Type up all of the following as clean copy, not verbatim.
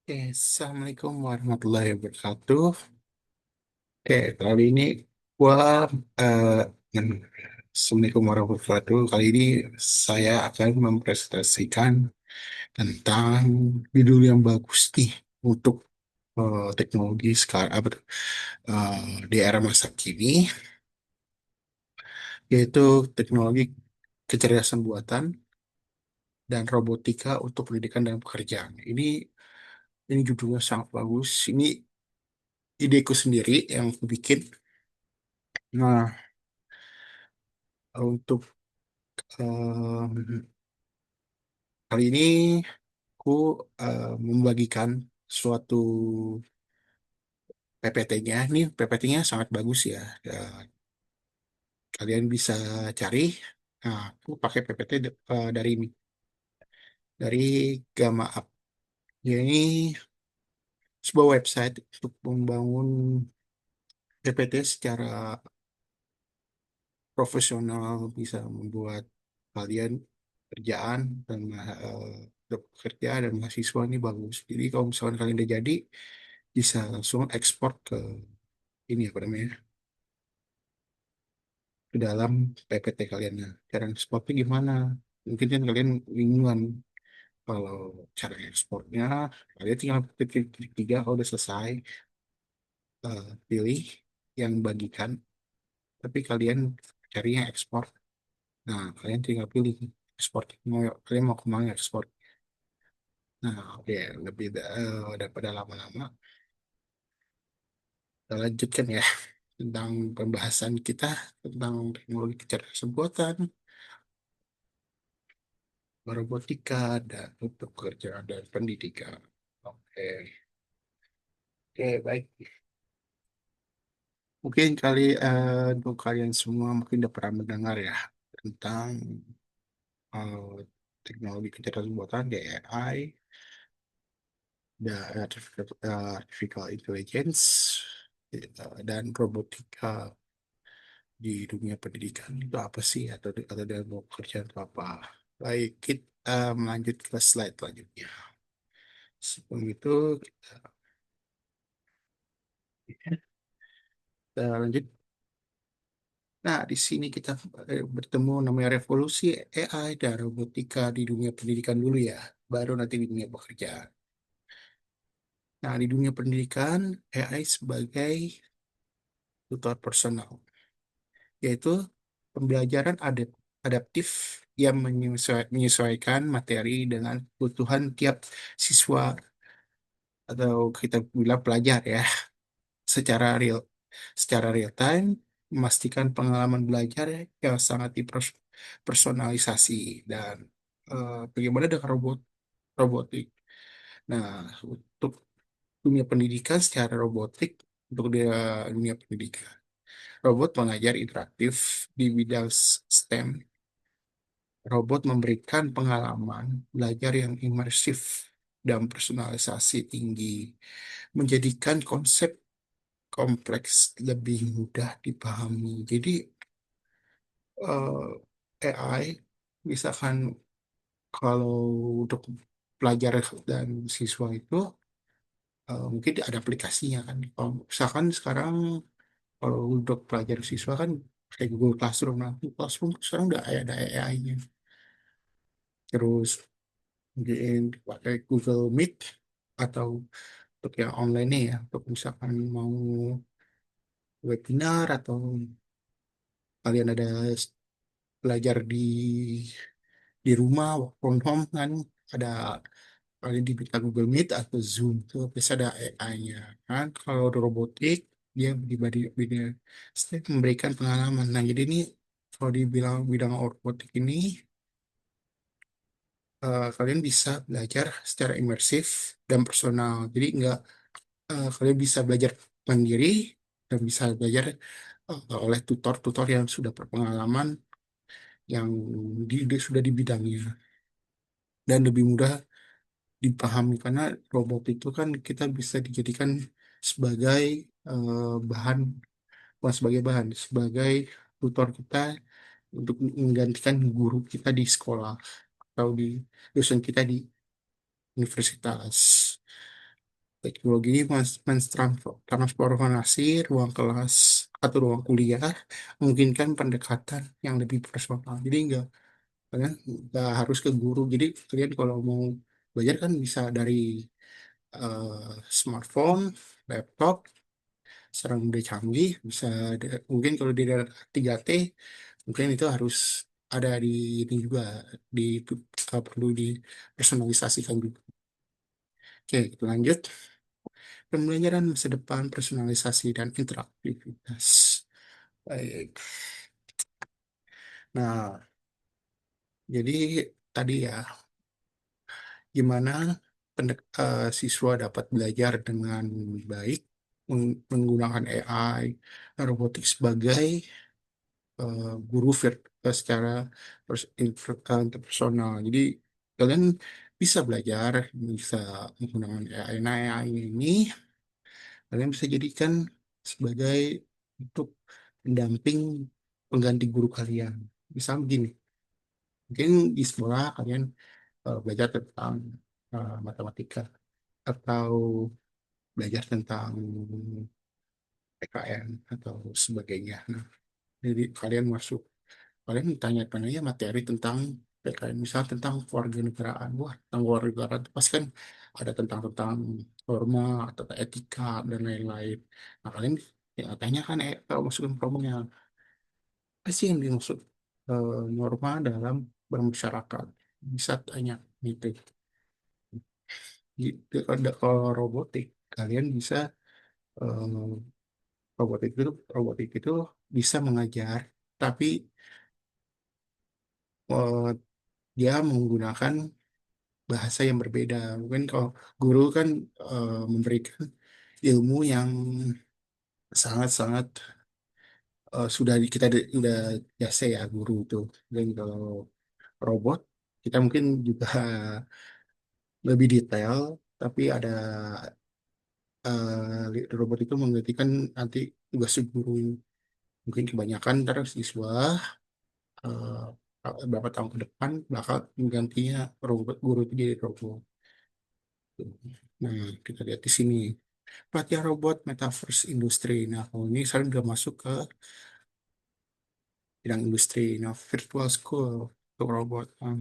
Assalamualaikum warahmatullahi wabarakatuh. Kali ini gua eh, men- Assalamualaikum warahmatullahi wabarakatuh. Kali ini saya akan mempresentasikan tentang judul yang bagus nih untuk teknologi sekarang di era masa kini, yaitu teknologi kecerdasan buatan dan robotika untuk pendidikan dan pekerjaan. Ini judulnya sangat bagus. Ini ideku sendiri yang aku bikin. Nah, untuk kali ini aku membagikan suatu PPT-nya. Ini PPT-nya sangat bagus ya. Kalian bisa cari. Nah, aku pakai PPT dari Gamma Up. Ya, ini sebuah website untuk membangun PPT secara profesional, bisa membuat kalian kerjaan dan untuk kerja dan mahasiswa ini bagus. Jadi kalau misalkan kalian udah jadi, bisa langsung ekspor ke ini apa namanya, ke dalam PPT kalian. Nah, cara ekspornya gimana? Mungkin kan kalian bingungan kalau cara ekspornya. Kalian tinggal klik tiga kalau udah selesai, pilih yang bagikan. Tapi kalian cari yang ekspor. Nah, kalian tinggal pilih ekspor. Kalian mau kemana ekspor? Nah, oke, daripada lama-lama, kita lanjutkan ya tentang pembahasan kita tentang teknologi kecerdasan buatan, robotika, dan untuk kerja dan pendidikan. Oke, oke, baik. Mungkin untuk kalian semua mungkin udah pernah mendengar ya tentang eh, teknologi kecerdasan buatan, the AI, the artificial intelligence, dan robotika di dunia pendidikan itu apa sih, atau dalam pekerjaan itu apa? Baik, kita melanjut ke slide selanjutnya. Sebelum itu kita lanjut. Nah, di sini kita bertemu namanya revolusi AI dan robotika di dunia pendidikan dulu ya, baru nanti di dunia pekerjaan. Nah, di dunia pendidikan, AI sebagai tutor personal, yaitu pembelajaran adaptif yang menyesuaikan materi dengan kebutuhan tiap siswa atau kita bilang pelajar ya, secara real secara real time, memastikan pengalaman belajar yang sangat dipersonalisasi. Dan bagaimana dengan robotik? Nah, untuk dunia pendidikan secara robotik, untuk dunia pendidikan, robot mengajar interaktif di bidang STEM. Robot memberikan pengalaman belajar yang imersif dan personalisasi tinggi, menjadikan konsep kompleks lebih mudah dipahami. Jadi AI, misalkan kalau untuk pelajar dan siswa itu mungkin ada aplikasinya kan. Kalau misalkan sekarang kalau untuk pelajar siswa kan kayak Google Classroom, nah Google Classroom sekarang udah ada AI-nya. Terus mungkin pakai Google Meet atau untuk yang online nih ya, untuk misalkan mau webinar atau kalian ada belajar di rumah work from home kan, ada kalian diminta Google Meet atau Zoom tuh bisa ada AI-nya kan. Kalau ada robotik dia bidang step memberikan pengalaman. Nah, jadi ini kalau dibilang bidang robotik ini kalian bisa belajar secara imersif dan personal. Jadi nggak kalian bisa belajar mandiri dan bisa belajar oleh tutor-tutor yang sudah berpengalaman, yang sudah di bidangnya, dan lebih mudah dipahami karena robot itu kan kita bisa dijadikan sebagai bahan, bukan sebagai bahan, sebagai tutor kita untuk menggantikan guru kita di sekolah atau di dosen kita di universitas. Teknologi ini mentransformasi ruang kelas atau ruang kuliah, memungkinkan pendekatan yang lebih personal. Jadi kalian nggak harus ke guru. Jadi kalian kalau mau belajar kan bisa dari smartphone, laptop, sekarang udah canggih, bisa mungkin kalau di daerah 3T, mungkin itu harus ada di ini juga, di perlu dipersonalisasikan juga. Oke, kita lanjut. Pembelajaran masa depan, personalisasi, dan interaktivitas. Baik. Nah, jadi tadi ya, gimana siswa dapat belajar dengan baik menggunakan AI, robotik sebagai guru secara interpersonal. Jadi kalian bisa belajar, bisa menggunakan AI. Nah, AI ini kalian bisa jadikan sebagai untuk pendamping pengganti guru kalian. Misal begini, mungkin di sekolah kalian belajar tentang matematika atau belajar tentang PKN atau sebagainya. Nah, jadi kalian tanyakan aja materi tentang PKN, misal tentang kewarganegaraan. Wah, tentang kewarganegaraan itu pasti kan ada tentang norma atau etika dan lain-lain. Nah, kalian ya tanyakan kalau masukin problemnya apa sih yang dimaksud norma dalam bermasyarakat, bisa tanya gitu. Gitu, ada kalau robotik kalian bisa eh, robotik itu bisa mengajar, tapi eh, dia menggunakan bahasa yang berbeda. Mungkin kalau guru kan memberikan ilmu yang sangat-sangat udah biasa ya guru itu. Dan kalau robot kita mungkin juga lebih detail, tapi ada robot itu menggantikan nanti tugas guru. Mungkin kebanyakan ntar siswa beberapa tahun ke depan bakal menggantinya robot, guru itu jadi robot. Nah, kita lihat di sini. Pelatihan robot metaverse industri. Nah, kalau ini saya udah masuk ke bidang industri. Nah, virtual school untuk robot. Nah,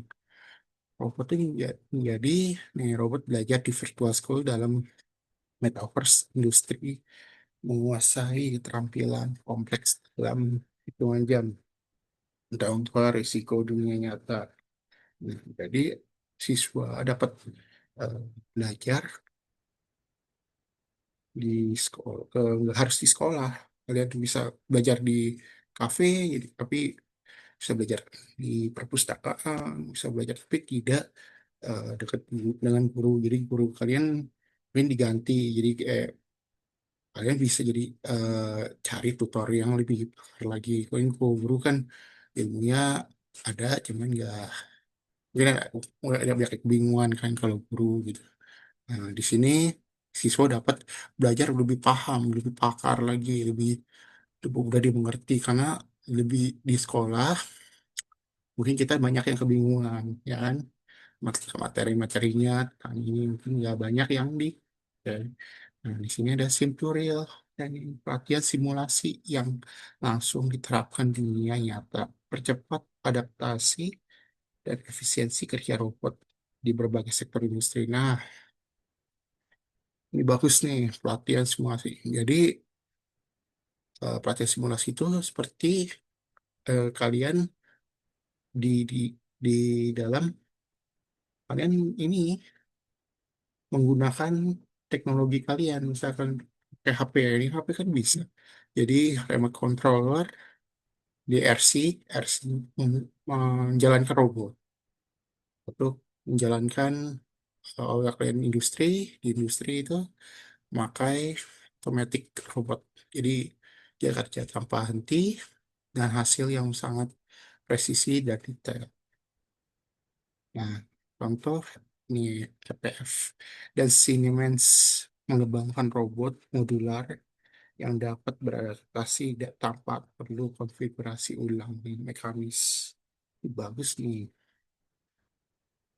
robot ini jadi nih robot belajar di virtual school dalam metaverse industri, menguasai keterampilan kompleks dalam hitungan jam untuk risiko dunia nyata. Nah, jadi siswa dapat eh, belajar di sekolah, nggak harus di sekolah. Kalian tuh bisa belajar di kafe, jadi, tapi bisa belajar di perpustakaan, bisa belajar tapi tidak dekat dengan guru. Jadi guru kalian mungkin diganti. Jadi kalian bisa jadi cari tutor yang lebih pakar lagi. Kalian guru kan ilmunya ada, cuman nggak mungkin ada banyak kebingungan kan kalau guru gitu. Nah, di sini siswa dapat belajar lebih paham, lebih pakar lagi, lebih mudah dimengerti karena lebih di sekolah mungkin kita banyak yang kebingungan, ya kan? Materi-materinya tentang ini mungkin nggak banyak yang ya. Nah, di sini ada simtutorial dan pelatihan simulasi yang langsung diterapkan di dunia nyata, percepat adaptasi dan efisiensi kerja robot di berbagai sektor industri. Nah, ini bagus nih pelatihan simulasi. Jadi pelatihan simulasi itu seperti kalian di dalam kalian ini menggunakan teknologi kalian, misalkan kayak HP ini HP kan bisa. Jadi remote controller di RC menjalankan robot untuk menjalankan kalian di industri itu memakai automatic robot. Jadi dia kerja tanpa henti dan hasil yang sangat presisi dan detail. Nah, contoh ini TPF dan Cinemans mengembangkan robot modular yang dapat beradaptasi tanpa perlu konfigurasi ulang di mekanis. Ini bagus nih.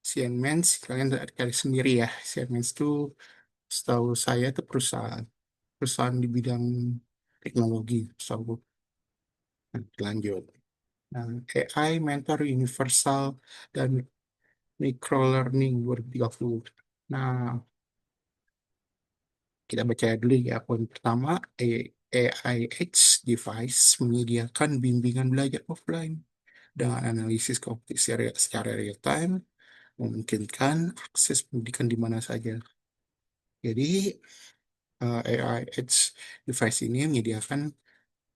Siemens, kalian cari sendiri ya. Siemens itu Setahu saya itu perusahaan di bidang teknologi, setahu lanjut. Nah, AI Mentor Universal dan Microlearning 2030. Nah, kita baca dulu ya. Poin pertama, AI Edge device menyediakan bimbingan belajar offline dengan analisis komputasi secara real time, memungkinkan akses pendidikan di mana saja. Jadi, AI Edge device ini menyediakan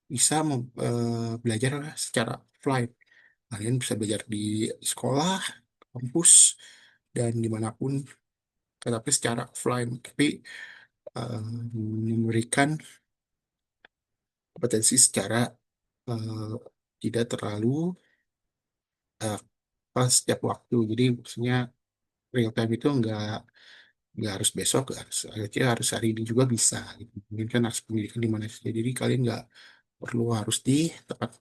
bisa belajar secara offline. Kalian bisa belajar di sekolah, kampus, dan dimanapun, tetapi secara offline. Tapi eh, memberikan kompetensi secara eh, tidak terlalu eh, pas setiap waktu. Jadi maksudnya real time itu nggak harus besok, harus hari ini juga bisa. Gitu. Mungkin kan akses pendidikan di mana saja. Jadi kalian nggak perlu harus di tempat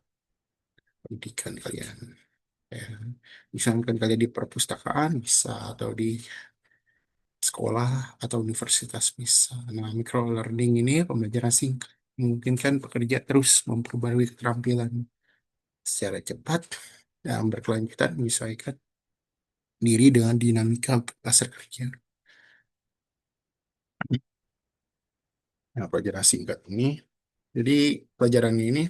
pendidikan kalian. Ya. Misalkan kalian di perpustakaan bisa, atau di sekolah atau universitas bisa. Nah, micro learning ini pembelajaran singkat memungkinkan pekerja terus memperbarui keterampilan secara cepat dan berkelanjutan, menyesuaikan diri dengan dinamika pasar kerja. Nah, pelajaran singkat ini, jadi pelajaran ini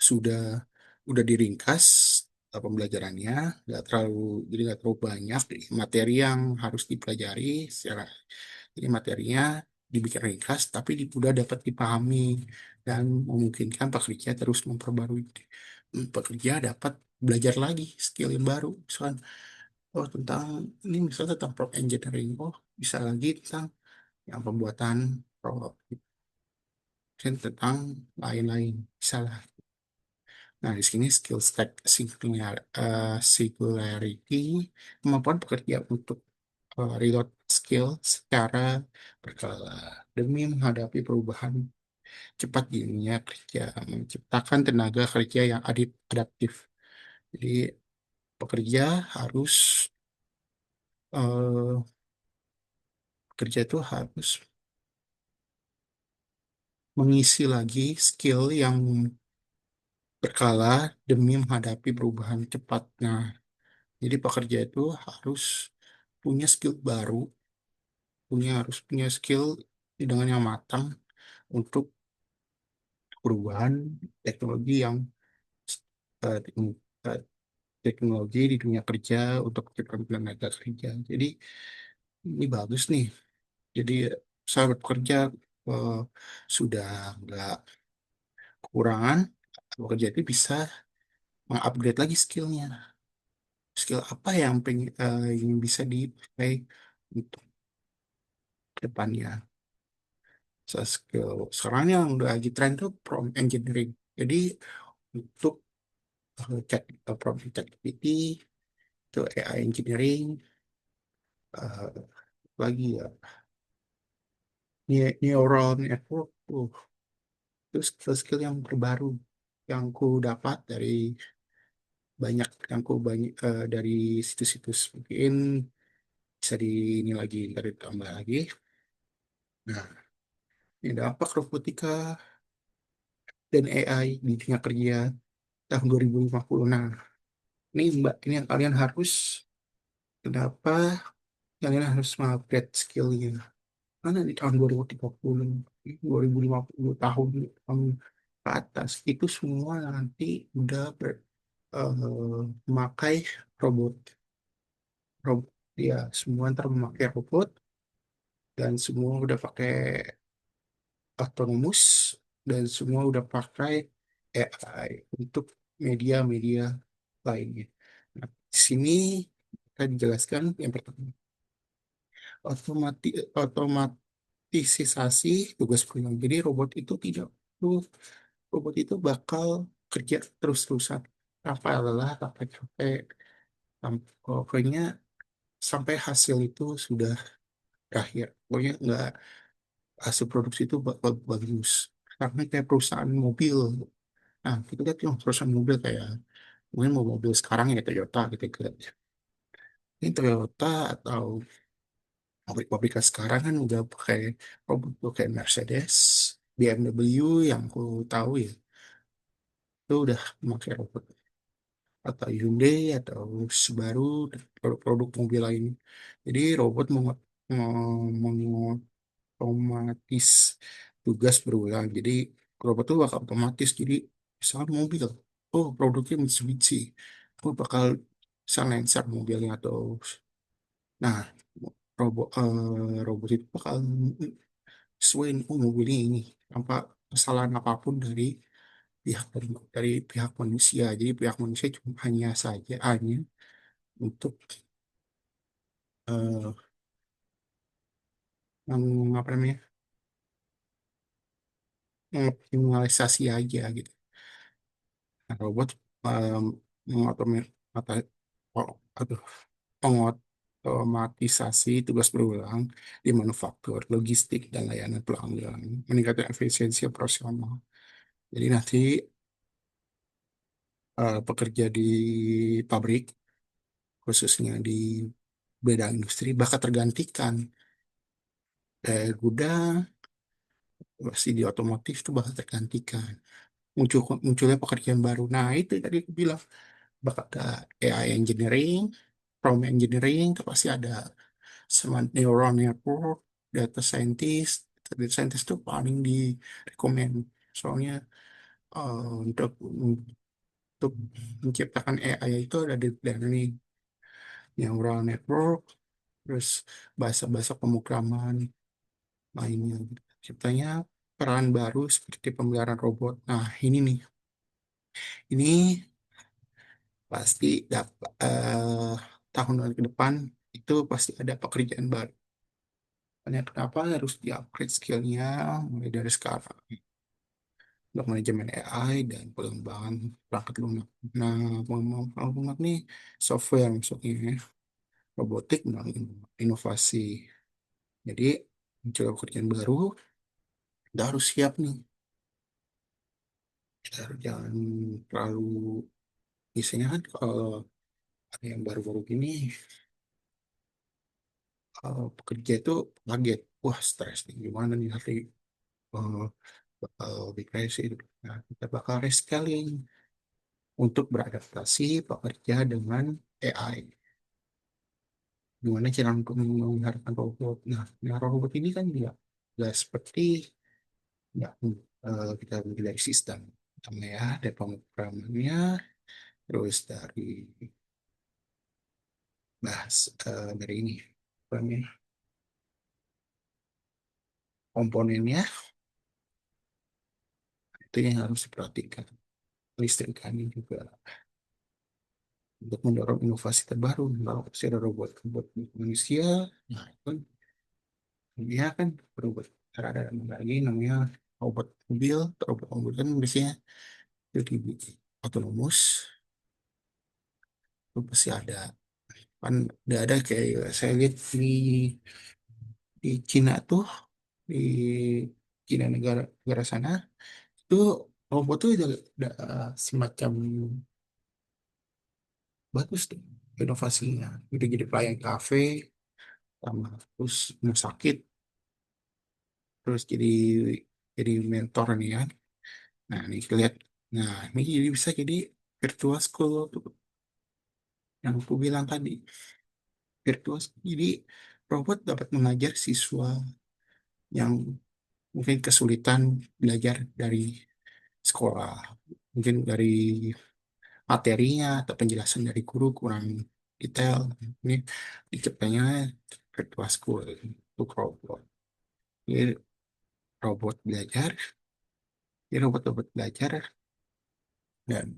sudah diringkas pembelajarannya, nggak terlalu banyak materi yang harus dipelajari secara. Jadi materinya dibikin ringkas, tapi mudah dapat dipahami dan memungkinkan pekerja terus memperbarui. Pekerja dapat belajar lagi skill yang baru, misalkan oh tentang ini, misalnya tentang prompt engineering, oh bisa lagi tentang yang pembuatan prompt, dan tentang lain-lain, bisa lah. Nah, di sini skill stack singularity, kemampuan pekerja untuk reload skill secara berkala demi menghadapi perubahan cepat di dunia kerja, menciptakan tenaga kerja yang adaptif. Jadi pekerja harus eh, kerja itu harus mengisi lagi skill yang berkala demi menghadapi perubahan cepat. Nah, jadi pekerja itu harus punya skill baru, harus punya skill dengan yang matang untuk perubahan teknologi yang eh, tekn- eh, teknologi di dunia kerja untuk keterampilan tenaga kerja. Jadi ini bagus nih. Jadi sahabat kerja eh, sudah nggak kekurangan, pekerja itu bisa mengupgrade lagi skillnya. Skill apa yang bisa dipakai untuk depannya. Skill sekarang yang udah lagi tren tuh prompt engineering. Jadi untuk prompt ChatGPT itu AI engineering, eh, lagi ya neural network, itu skill-skill yang terbaru yang ku dapat dari dari situs-situs, mungkin bisa di ini lagi, ntar ditambah lagi. Nah, ini dampak robotika dan AI di dunia kerja tahun 2050. Nah, ini Mbak, ini yang kalian harus, kenapa kalian harus mengupgrade skillnya. Karena di tahun 2030, 2050 tahun, ke atas, itu semua nanti udah memakai robot. Robot, ya, semua ntar memakai robot, dan semua udah pakai autonomous, dan semua udah pakai AI untuk media-media lainnya. Nah, di sini kita dijelaskan yang pertama, otomatisasi tugas perumahan. Jadi robot itu bakal kerja terus-terusan tanpa lelah, tanpa capek, pokoknya sampai hasil itu sudah berakhir. Pokoknya nggak, hasil produksi itu bakal bagus. Karena kayak perusahaan mobil. Nah, kita lihat yang perusahaan mobil kayak mungkin mau mobil sekarang ya Toyota gitu. Ini Toyota atau pabrik-pabrik sekarang kan udah pakai robot tuh kayak Mercedes, BMW yang aku tahu ya, itu udah memakai robot, atau Hyundai atau Subaru dan produk-produk mobil lain. Jadi robot mengotomatis tugas berulang. Jadi robot itu bakal otomatis. Jadi misalnya mobil, oh produknya Mitsubishi, oh bakal bisa Lancer mobilnya atau nah robot itu bakal sesuai oh mobilnya ini tanpa kesalahan apapun dari pihak manusia. Jadi pihak manusia cuma hanya untuk eh, apa namanya, mengoptimalisasi aja gitu. Nah, robot mengotomatis aduh, mengotomatisasi tugas berulang di manufaktur, logistik, dan layanan pelanggan, meningkatkan efisiensi operasional. Jadi nanti pekerja di pabrik, khususnya di bidang industri, bakal tergantikan. Gudang, pasti di otomotif itu bakal tergantikan. Munculnya pekerjaan baru. Nah, itu tadi aku bilang, bakal ada AI engineering, prompt engineering, itu pasti ada sama neural network, data scientist. Data scientist itu paling di rekomend. Soalnya untuk menciptakan AI itu ada di dari nih, neural network, terus bahasa-bahasa pemrograman lainnya. Ciptanya peran baru seperti pemeliharaan robot. Nah, ini nih, ini pasti dapat tahun ke depan itu pasti ada pekerjaan baru. Makanya kenapa harus di-upgrade skillnya mulai dari sekarang untuk manajemen AI dan pengembangan perangkat lunak. Nah, pengembangan perangkat lunak nih software maksudnya, robotik dan inovasi. Jadi muncul pekerjaan baru, kita harus siap nih. Kita harus jangan terlalu, biasanya kan kalau ada yang baru-baru gini, pekerja itu kaget, wah stres nih, gimana nih hari eh, bakal depresi. Nah, kita bakal reskilling untuk beradaptasi pekerja dengan AI. Gimana cara untuk menggunakan robot? Nah, robot ini kan nggak seperti nggak kita beli dari sistem, pertama ya, dari pemrogramannya, terus dari dari ini, apa namanya, komponennya itu yang harus diperhatikan. Listrikannya juga untuk mendorong inovasi terbaru. Kalau ada robot manusia, nah itu kan dia kan berubah. Ada lagi namanya robot mobil. Robot mobil kan biasanya jadi otonomus, itu pasti ada. Kan udah ada kayak saya lihat di Cina tuh, di Cina, negara sana itu robot tuh udah semacam bagus tuh inovasinya. Udah jadi pelayan kafe, sama terus rumah sakit, terus jadi mentor nih kan. Nah, ini kita lihat. Nah, ini jadi bisa jadi virtual school tuh, yang aku bilang tadi. Virtual school. Jadi robot dapat mengajar siswa yang mungkin kesulitan belajar dari sekolah. Mungkin dari materinya atau penjelasan dari guru kurang detail. Ini diciptanya virtual school untuk robot. Jadi robot belajar, jadi robot-robot belajar dan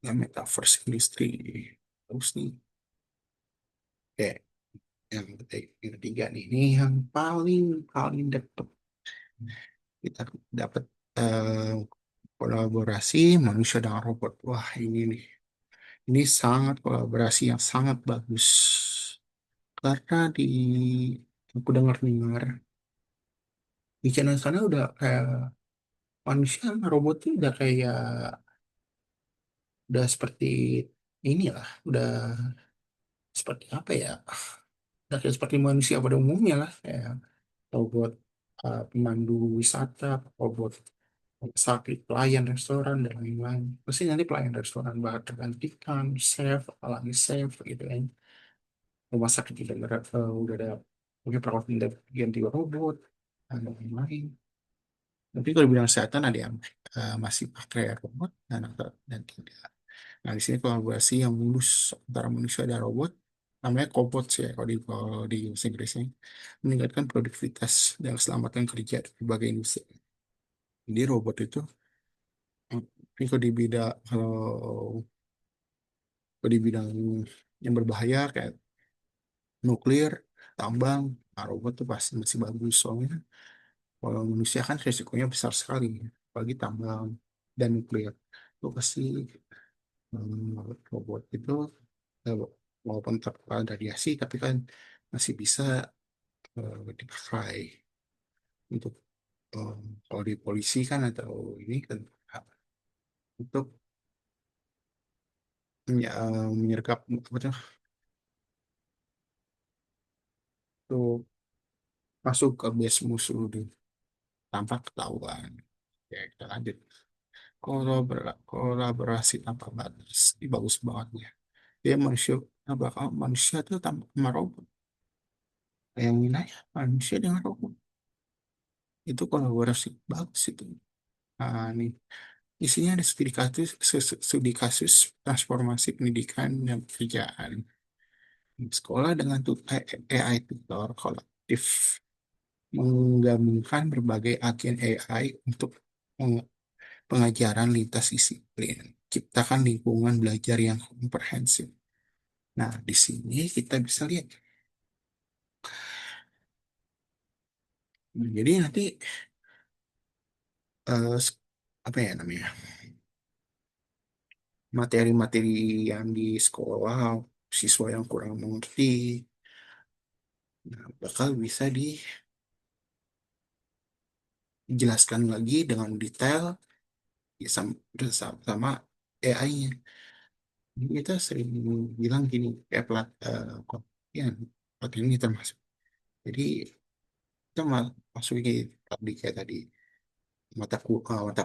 metaverse industri. Terus nih, kayak yang ketiga nih, ini yang paling paling dekat kita dapat eh, kolaborasi manusia dengan robot. Wah, ini nih, ini sangat kolaborasi yang sangat bagus karena aku dengar-dengar di channel sana udah kayak manusia sama robot itu udah seperti inilah, udah seperti apa ya? kayak seperti manusia pada umumnya lah, kayak robot pemandu wisata, robot sakit, pelayan restoran dan lain-lain. Pasti nanti pelayan restoran bakal tergantikan, chef, apalagi chef gitu kan. Rumah sakit juga udah ada mungkin perawat udah ganti robot dan lain-lain. Tapi kalau bilang kesehatan ada yang masih pakai robot dan tidak. Nah, di sini kolaborasi yang mulus antara manusia dan robot namanya cobot sih ya kalau di bahasa Inggrisnya, meningkatkan produktivitas dan keselamatan kerja di berbagai industri. Jadi robot itu ini kalau di bidang yang berbahaya kayak nuklir, tambang, nah robot tuh pasti masih bagus soalnya kalau manusia kan resikonya besar sekali, apalagi tambang dan nuklir itu pasti robot itu eh, walaupun terkena radiasi tapi kan masih bisa dipakai untuk eh, kalau di polisi kan atau ini kan untuk menyergap apa tuh, untuk masuk ke base musuh tanpa ketahuan. Ya, kita lanjut. Kolaborasi tanpa batas ini bagus banget ya. Dia manusia tuh tanpa sama robot. Bayangin aja manusia dengan robot. Itu kolaborasi bagus itu. Nah, nih isinya ada studi kasus transformasi pendidikan dan pekerjaan. Sekolah dengan AI tutor kolektif menggabungkan berbagai agen AI untuk pengajaran lintas disiplin, ciptakan lingkungan belajar yang komprehensif. Nah, di sini kita bisa lihat. Jadi nanti eh, s- apa ya namanya, materi-materi yang di sekolah siswa yang kurang mengerti, nah, bakal bisa dijelaskan lagi dengan detail ya, sama AI-nya. Kita sering bilang gini, kayak ya, pelatihan ini termasuk. Jadi kita masukin tadi kayak tadi mata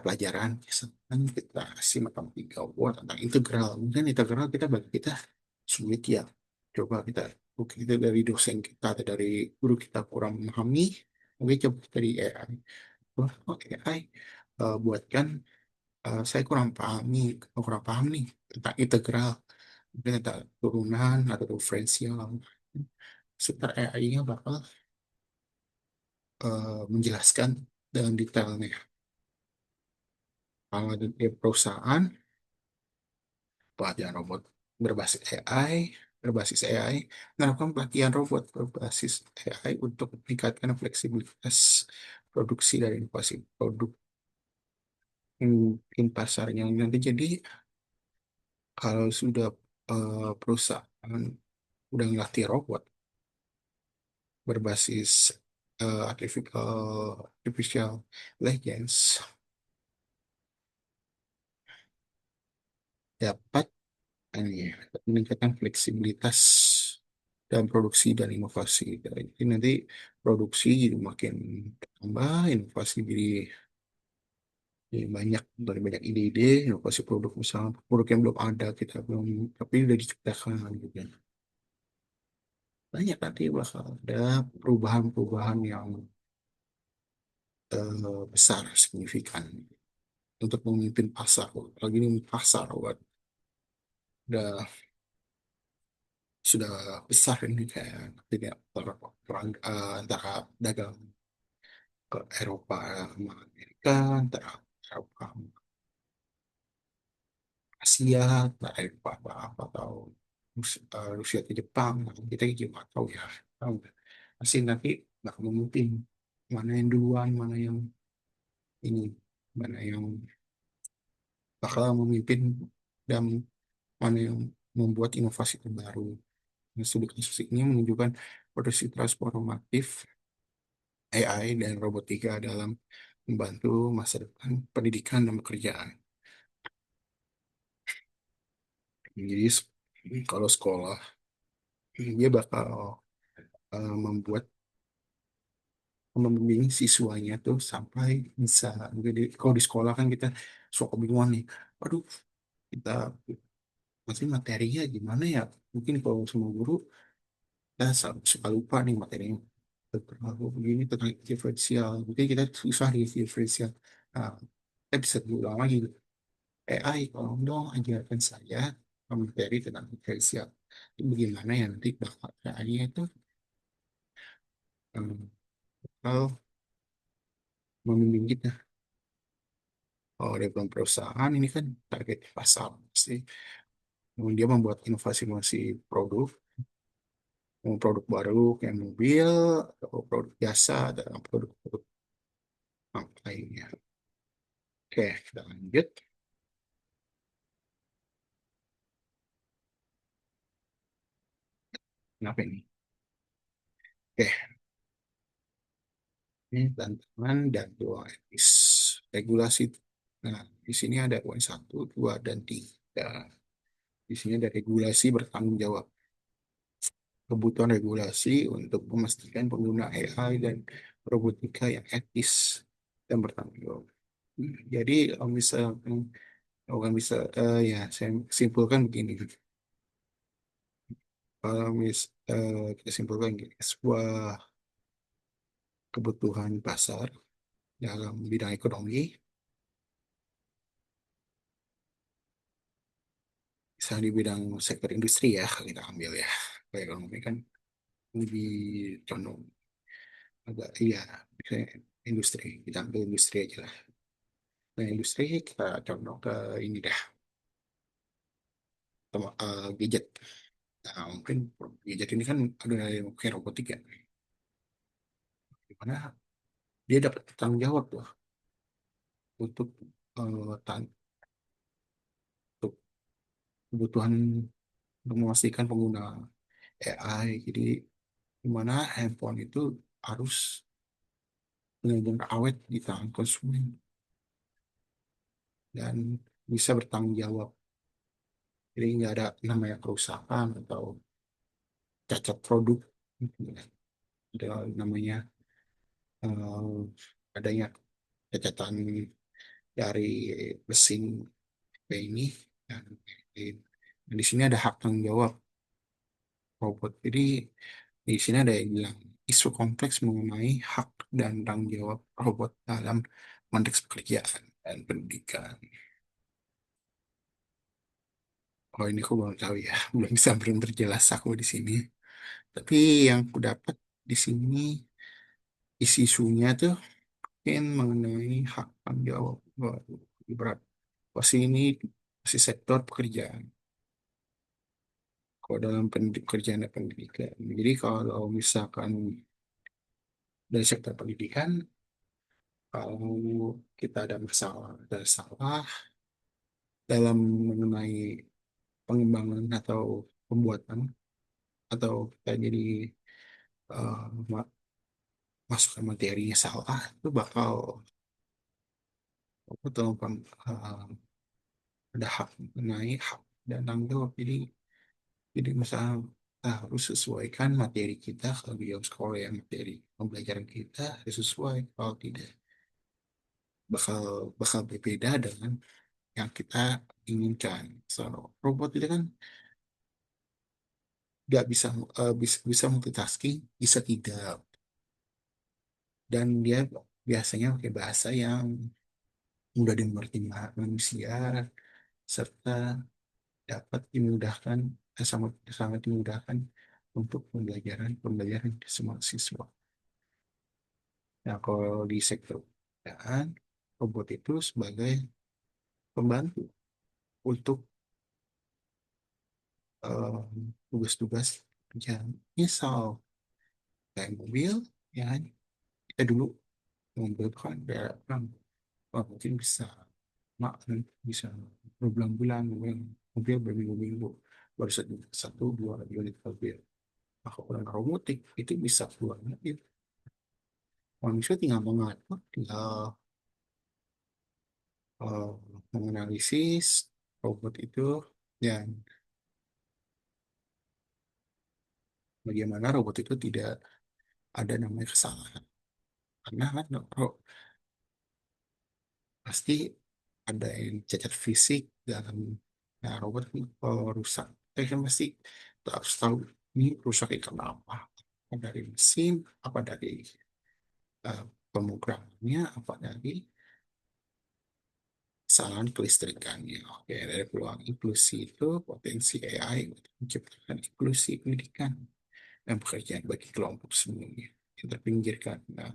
pelajaran misalkan kita kasih matematika wah tentang integral, mungkin integral bagi kita sulit ya, coba kita dari dosen kita atau dari guru kita kurang memahami, mungkin coba dari AI. Wah, oke AI buatkan, saya kurang paham nih tentang integral, mungkin tentang turunan atau diferensial. Sebentar AI-nya bakal menjelaskan dengan detailnya. Kalau di perusahaan pelatihan robot berbasis AI, melakukan pelatihan robot berbasis AI untuk meningkatkan fleksibilitas produksi dan inovasi produk mungkin pasarnya nanti. Jadi kalau sudah perusahaan udah ngelatih robot berbasis artificial intelligence, dapat ini ya, meningkatkan fleksibilitas dan produksi dan inovasi. Jadi nanti produksi jadi makin tambah, inovasi jadi banyak, dari banyak ide-ide, inovasi produk misalnya produk yang belum ada kita belum tapi udah diciptakan gitu kan. Banyak nanti bakal ada perubahan-perubahan yang besar signifikan untuk memimpin pasar. Lagi ini pasar udah sudah besar ini kayak tidak perang antara dagang ke Eropa sama Amerika, antara Eropa sama Asia, antara Eropa apa atau Rusia ke Jepang, nah, kita juga nggak tahu ya. Tahu nggak? Pasti nanti nggak memimpin mana yang duluan, ini, mana yang bakal memimpin dan mana yang membuat inovasi terbaru. Nah, studi kasus ini menunjukkan potensi transformatif AI dan robotika dalam membantu masa depan pendidikan dan pekerjaan. Jadi kalau sekolah dia bakal membuat membimbing siswanya tuh sampai bisa. Jadi kalau di sekolah kan kita suka bingung nih, aduh kita masih materinya gimana ya? Mungkin kalau semua guru kita suka lupa nih materinya. Terlalu begini tentang diferensial, mungkin kita susah di diferensial. Nah, kita bisa diulang lagi. AI, tolong dong ajarkan saya materi tentang diferensial. Itu bagaimana ya nanti bakal AI itu bakal membimbing kita. Kalau dia belum perusahaan, ini kan target pasar pasti. Kemudian dia membuat inovasi-inovasi produk, mau produk baru kayak mobil, atau produk jasa, dan produk-produk lainnya. Oke, kita lanjut. Kenapa ini? Oke, ini tantangan dan dua etis. Regulasi. Nah, di sini ada poin satu, dua, dan tiga. Di sini ada regulasi bertanggung jawab. Kebutuhan regulasi untuk memastikan pengguna AI dan robotika yang etis dan bertanggung jawab. Jadi, kalau misalkan orang bisa, ya, saya simpulkan begini. Kalau kita simpulkan gini, sebuah kebutuhan pasar dalam bidang ekonomi, misalnya di bidang sektor industri ya, kita ambil ya. Kalau ekonomi kan lebih condong agak, iya, misalnya industri, kita ambil industri aja lah. Nah, industri kita condong ke ini dah, gadget. Nah, mungkin gadget ini kan ada yang kayak robotik ya, dimana dia dapat tanggung jawab tuh untuk untuk kebutuhan untuk memastikan pengguna AI. Jadi dimana handphone itu harus benar-benar awet di tangan konsumen dan bisa bertanggung jawab. Jadi nggak ada namanya kerusakan atau cacat produk. Ada namanya eh, adanya cacatan dari mesin ini dan lain-lain. Dan di sini ada hak tanggung jawab robot. Jadi di sini ada yang bilang isu kompleks mengenai hak dan tanggung jawab robot dalam konteks pekerjaan dan pendidikan. Oh, ini aku belum tahu ya, belum bisa berjelas aku di sini. Tapi yang aku dapat di sini isi-isunya tuh mungkin mengenai hak tanggung jawab. Waduh, berat. Pasti ini masih sektor pekerjaan. Kalau dalam pekerjaan dan pendidikan. Jadi kalau misalkan dari sektor pendidikan, kalau kita ada salah dalam mengenai pengembangan atau pembuatan atau kita jadi eh, ma- masukkan materinya salah, itu bakal betul ada hak mengenai hak dan tanggung jawab. Jadi misalnya kita harus sesuaikan materi kita kalau di dalam sekolah ya, materi pembelajaran kita harus sesuai. Kalau tidak, bakal bakal berbeda dengan yang kita inginkan. So, robot itu kan nggak bisa, bisa multitasking, bisa tidak, dan dia biasanya pakai bahasa yang mudah dimengerti manusia serta dapat dimudahkan, sangat sangat dimudahkan untuk pembelajaran pembelajaran di semua siswa. Nah, kalau di sektor pekerjaan, robot itu sebagai pembantu untuk eh, tugas-tugas kerjaan. Misal kayak mobil, ya kan? Kita dulu mobil itu kan kayak orang, wah, mungkin bisa mak bisa berbulan-bulan, mobil mobil berminggu-minggu baru satu dua unit mobil. Nah, kalau robotik itu bisa keluar mobil. Manusia tinggal mengatur, tinggal eh, menganalisis robot itu dan bagaimana robot itu tidak ada namanya kesalahan. Karena kan pasti ada yang cacat fisik dalam, nah, robot ini kalau rusak, kan pasti kita harus tahu ini rusaknya karena apa. Apa dari mesin, apa dari eh, pemrogramannya, apa dari kesalahan kelistrikannya. Oke, dari peluang inklusi itu potensi AI untuk menciptakan inklusi pendidikan dan pekerjaan bagi kelompok semuanya yang terpinggirkan. Nah,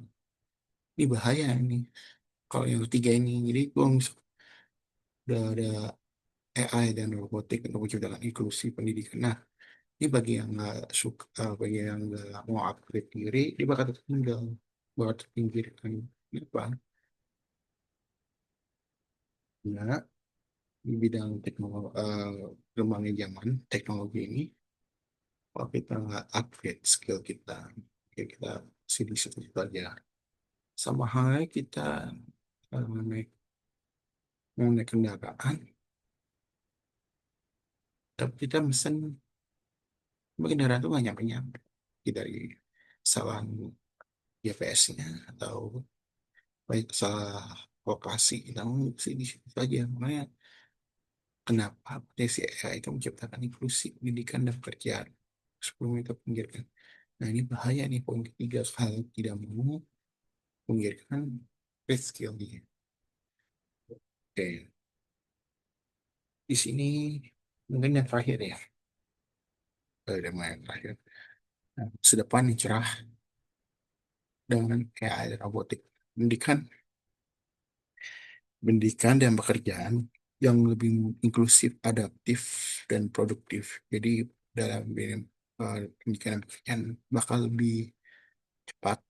ini bahaya ini. Kalau yang ketiga ini, jadi kalau misalnya udah ada AI dan robotik untuk menciptakan inklusi pendidikan. Nah, ini bagi yang nggak suka, bagi yang nggak mau upgrade diri, dia bakal tertinggal, bakal terpinggirkan. Kenapa? Nah, di bidang teknologi, kembangnya zaman teknologi ini, kalau kita nggak upgrade skill kita, ya kita masih di situ aja. Sama halnya kita naik, mau naik kendaraan, tapi kita mesen kendaraan itu nggak nyampe-nyampe. Dari kesalahan GPS-nya atau baik salah lokasi, namun sih di situ saja. Makanya kenapa potensi AI itu menciptakan inklusi pendidikan dan pekerjaan sebelum itu pinggirkan. Nah, ini bahaya nih, poin ketiga, hal tidak mau pinggirkan red skill nya. Oke, di sini mungkin yang terakhir ya, yang terakhir. Nah, masa depan yang cerah dengan AI dan robotik, pendidikan, pendidikan dan pekerjaan yang lebih inklusif, adaptif, dan produktif. Jadi dalam pendidikan dan pekerjaan bakal lebih cepat,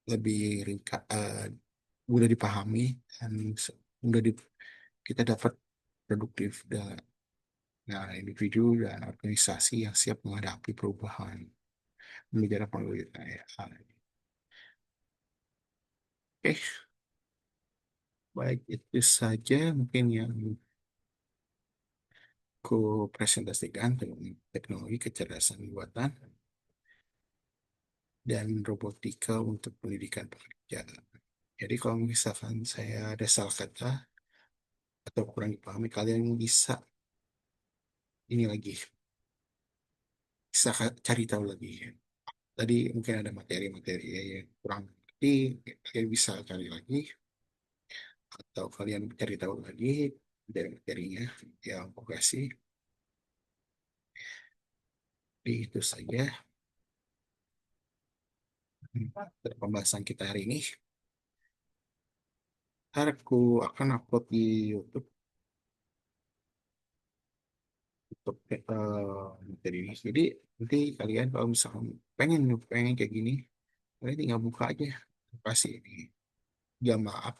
lebih ringkas, mudah dipahami, dan mudah kita dapat produktif dan, nah, individu dan organisasi yang siap menghadapi perubahan menjadi melalui AI. Oke, baik itu saja mungkin yang ku presentasikan tentang teknologi kecerdasan buatan dan robotika untuk pendidikan pekerjaan. Jadi kalau misalkan saya ada salah kata atau kurang dipahami, kalian bisa ini lagi, bisa cari tahu lagi. Tadi mungkin ada materi-materi yang kurang ngerti, kalian bisa cari lagi, atau kalian cari tahu lagi dari materinya yang aku kasih. Jadi itu saja dari pembahasan kita hari ini. Ntar aku akan upload di YouTube untuk materi ini. Jadi nanti kalian kalau misalkan pengen pengen kayak gini, kalian tinggal buka aja. Pasti ini. Ya maaf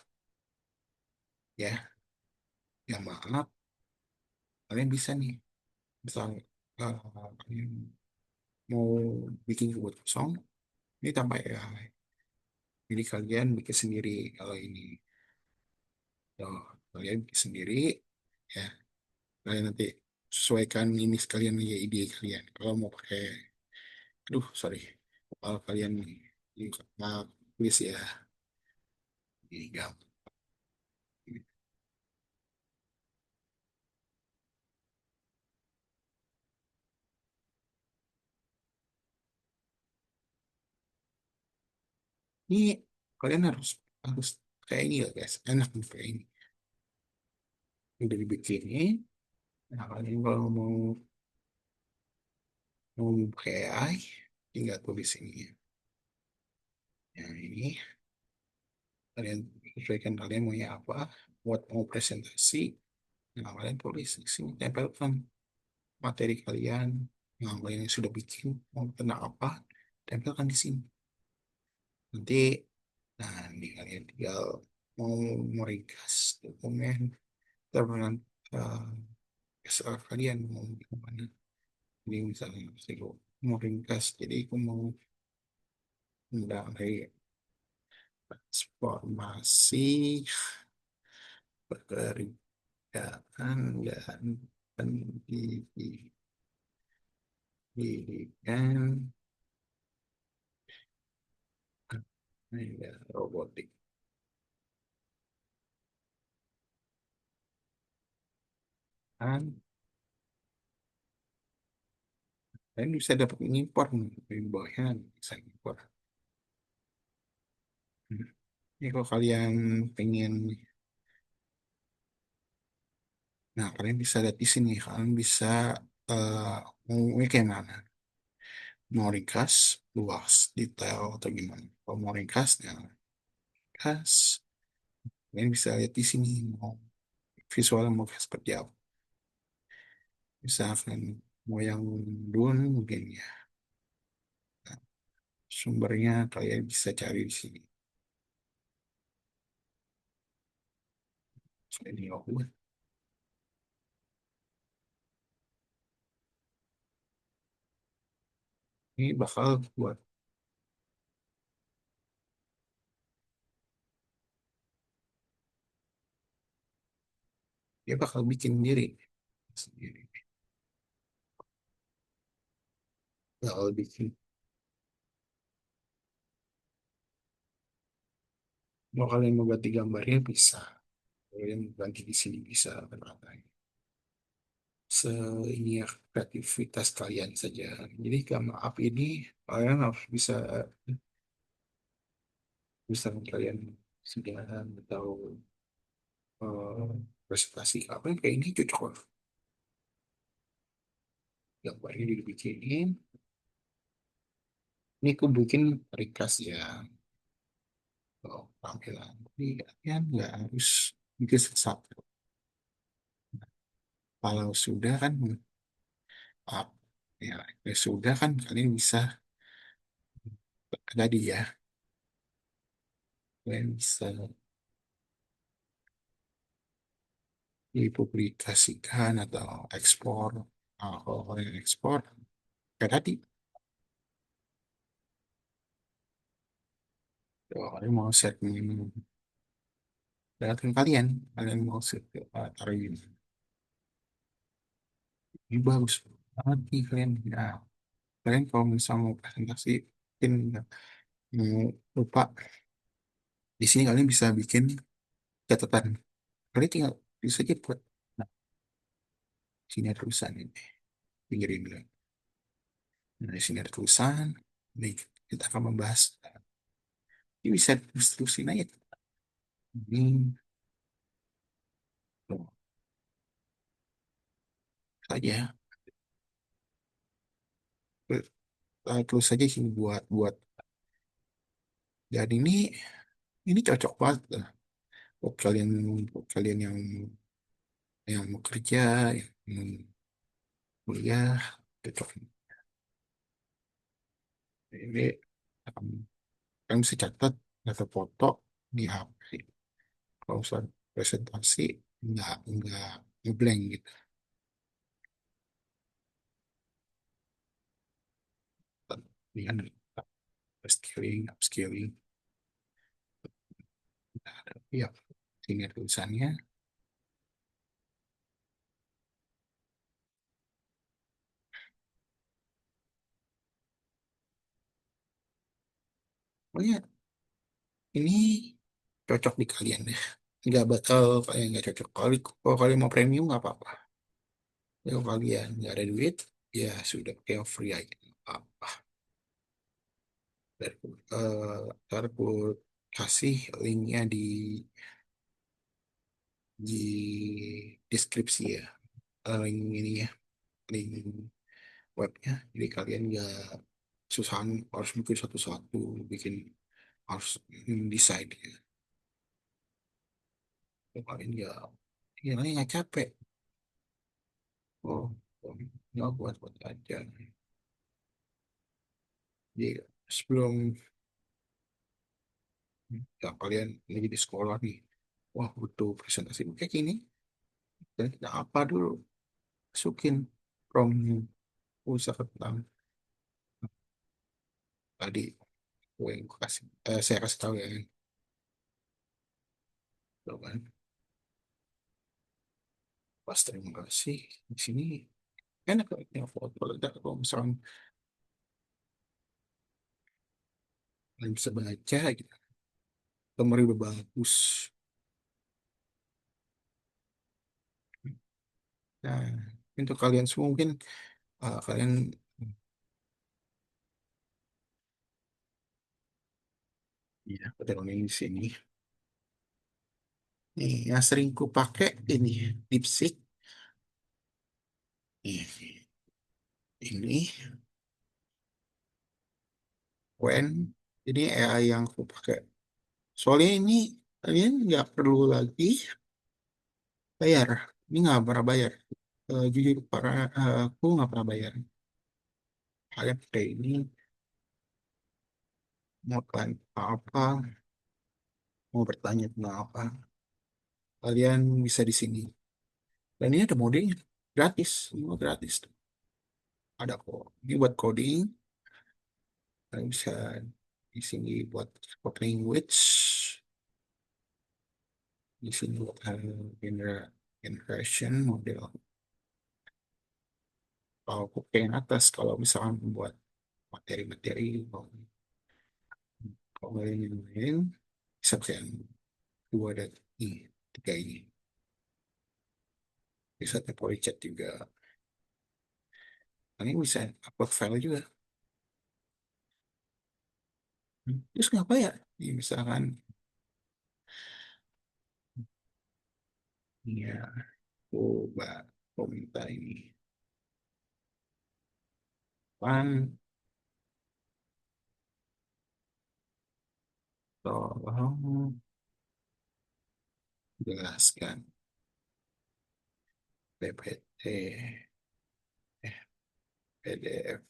ya, ya maaf. Kalian bisa nih, misal kalian mau bikin keyboard kosong, ini tambah AI. Jadi kalian bikin sendiri kalau ini. Tuh, kalian bikin sendiri ya. Kalian nanti sesuaikan ini sekalian ya ide kalian. Kalau mau pakai, aduh sorry, kalau kalian ini tulis ya, ini gampang. Ini kalian harus harus kayak ini ya guys, enak nih kayak ini. Udah dibikin ini. Nah, kalian kalau mau pakai AI, tinggal tulis ini. Ya ini kalian sesuaikan kalian maunya apa, buat mau presentasi. Nah, kalian tulis di sini, tempelkan materi kalian yang kalian sudah bikin mau tentang apa, tempelkan di sini. Nanti, nah, ini kalian tinggal mau meringkas dokumen, terus SR kalian mau gimana. Ini misalnya saya mau ringkas, jadi aku mau dari transformasi pekerjaan dan pendidikan Pendidikan ya, robotik kan, kalian bisa dapat impor nih, dari bawahnya bisa impor. Hmm. Ini kalau kalian pengen, nah kalian bisa lihat di sini, kalian bisa eh mau kayak mana? Mau ringkas, luas, detail atau gimana? Kalau mau ringkas, ya ringkas. Kalian bisa lihat di sini mau visualnya mau kayak seperti apa. Misalkan mau yang dun mungkin ya. Nah, sumbernya kalian bisa cari di sini. Ini aku, ini bakal buat, dia bakal bikin sendiri. Bakal bikin. Mau kalian mau ganti gambarnya bisa. Kalian ganti di sini bisa berapa. Se ini ya kreativitas kalian saja. Jadi gamma up ini kalian harus bisa bisa kalian sediakan atau eh, presentasi apa yang kayak ini cocok banget. Gambarnya dibikinin. Ini aku bikin ringkas ya. Oh, tampilan. Jadi kalian nggak harus bikin satu. Kalau sudah kan up ya, ya sudah kan kalian bisa tadi ya, kalian bisa dipublikasikan atau ekspor. Nah, kalau kalian ekspor, kayak tadi, kalau kalian mau set minimum data kalian, kalian mau set taruh ini. Ini bagus banget nih kalian. Nah, kalian kalau misalnya mau presentasi, mungkin mau lupa, di sini kalian bisa bikin catatan. Kalian tinggal bisa aja buat, nah, sini ada tulisan ini, pinggirin dulu. Nah, di sini ada tulisan, nih kita akan membahas. Ini bisa terusin aja. Ini loh, saja. Terus saja sih buat buat dan ini cocok banget lah buat kalian yang mau kerja, yang kuliah, cocok. Ini um, kalian bisa catat atau foto di HP. Kalau usah presentasi nggak ngeblank gitu. Ini kan scaling, upscaling, ada ya ini ada tulisannya. Pokoknya ini cocok di kalian deh. Nggak bakal kayak nggak cocok. Kalau kalian mau premium nggak apa-apa. Kalau kalian nggak ada duit, ya sudah pakai yang free aja. Apa? Dan, ntar aku kasih linknya di deskripsi ya. Link ini ya, link webnya. Jadi kalian nggak susahan harus bikin satu-satu, bikin harus desain ya. Kalau kalian nggak capek. Oh, oh, nggak buat-buat aja. Jadi sebelum ya kalian lagi di sekolah nih, wah butuh presentasi kayak gini, dan kita apa dulu masukin from usaha tentang tadi yang saya kasih tahu ya kan. Tuh kan pas terima kasih di sini enak kok ya foto. Kalau misalnya kalian bisa baca gitu, gambarnya udah bagus. Nah, untuk kalian semua mungkin kalian ya udah di sini. Nih, yang sering ku pakai ini DeepSeek. Ini Wen. Jadi AI yang aku pakai. Soalnya ini kalian nggak perlu lagi bayar. Ini nggak pernah bayar. Jujur aku nggak pernah bayar. Kalian pakai ini mau kalian apa, mau bertanya tentang apa, kalian bisa di sini. Dan ini ada modenya gratis, semua gratis. Ada kok. Ini buat coding, kalian bisa di sini buat spot language, di sini buat generation model. Kalau aku pengen atas, kalau misalkan buat materi-materi, kalau nggak yang lain, bisa pakai yang dua dan ini, tiga ini. Bisa temporary chat juga. Nah, ini bisa upload file juga. Terus ngapa ya? Ini misalkan, ya, coba komentar ini. Pan, tolong jelaskan PPT, PDF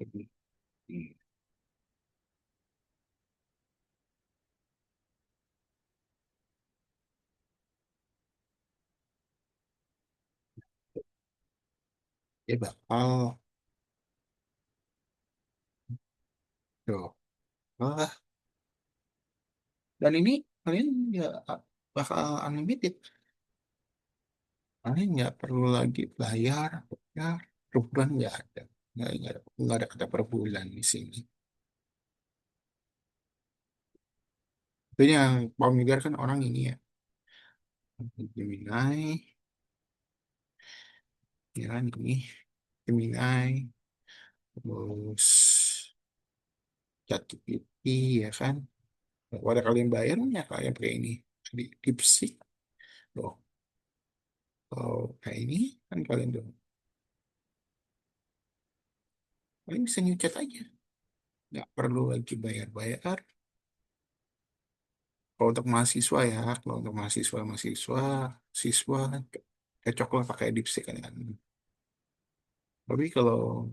ini. Ini. Dia bakal, tuh, wah, dan ini kalian ya bakal unlimited. Kalian nggak perlu lagi bayar, ya, per bulan nggak ada. Nggak ada kata per bulan di sini. Itu yang familiar kan orang ini ya. Gemini, ya kan ini. Gemini, terus ChatGPT, ya kan. Pada kalian bayar, ya kalian pakai ini. Di DeepSeek, loh. Kalau kayak ini, kan kalian dong. Kalian bisa new chat aja. Nggak perlu lagi bayar-bayar. Kalau untuk mahasiswa ya, kalau untuk siswa, cocok lah pakai DeepSeek kan. Tapi kalau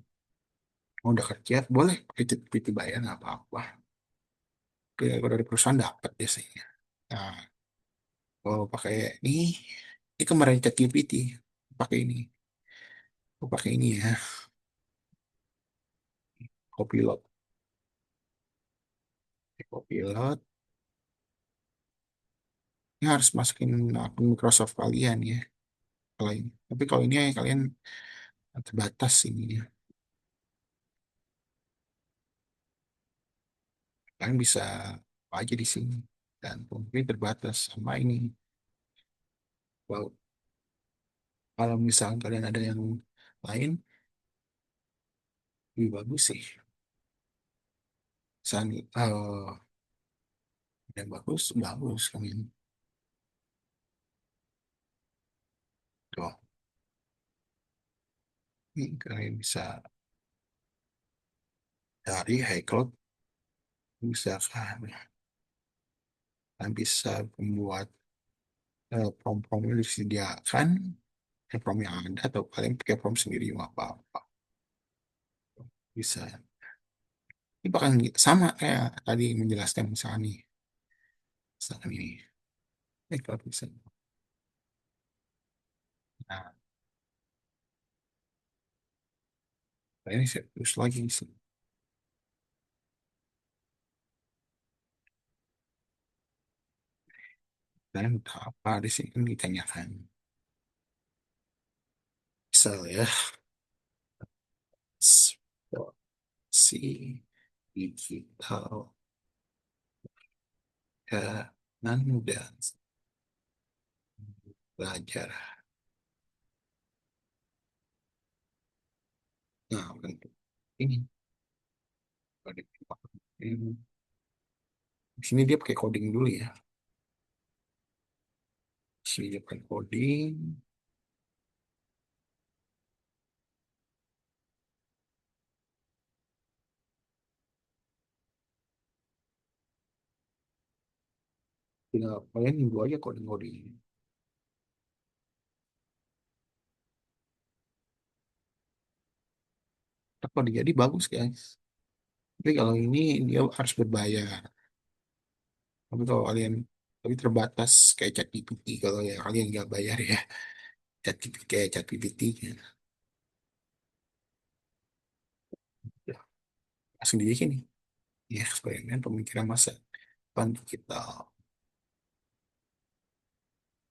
mau udah kerja, boleh pakai ChatGPT bayar, nggak apa-apa. Kalau dari perusahaan dapat biasanya. Nah, kalau pakai ini kemarin ChatGPT, pakai ini. Aku pakai ini ya, Copilot. Copilot, ini harus masukin akun Microsoft kalian ya. Kalau ini. Tapi kalau ini kalian terbatas ini ya. Kalian bisa apa aja di sini. Dan mungkin terbatas sama ini. Wow. Kalau misalnya kalian ada yang lain, lebih bagus sih. Misalnya, yang bagus, bagus kalian. Tuh, ini kalian bisa dari iCloud, bisa kan. Kalian bisa membuat prom-prom yang disediakan, prom yang ada, atau kalian pakai prom sendiri, nggak apa-apa. Bisa. Ini bahkan sama kayak tadi menjelaskan misalnya nih, misalkan ini. Kalau bisa. Nah, ini saya terus lagi sih. Dan apa di sini kan ditanyakan. Misal ya, si digital kanan dan belajar. Nah, bentuk ini. Di sini dia pakai coding dulu ya. Di sini dia pakai coding. Tinggal kalian nunggu aja coding-coding. Tapi kalau jadi bagus guys. Tapi kalau ini dia harus berbayar. Tapi kalau kalian tapi terbatas kayak ChatGPT kalau ya kalian nggak bayar ya. ChatGPT kayak ChatGPT ya. Ya, langsung di sini. Ya, eksperimen pemikiran masa depan kita.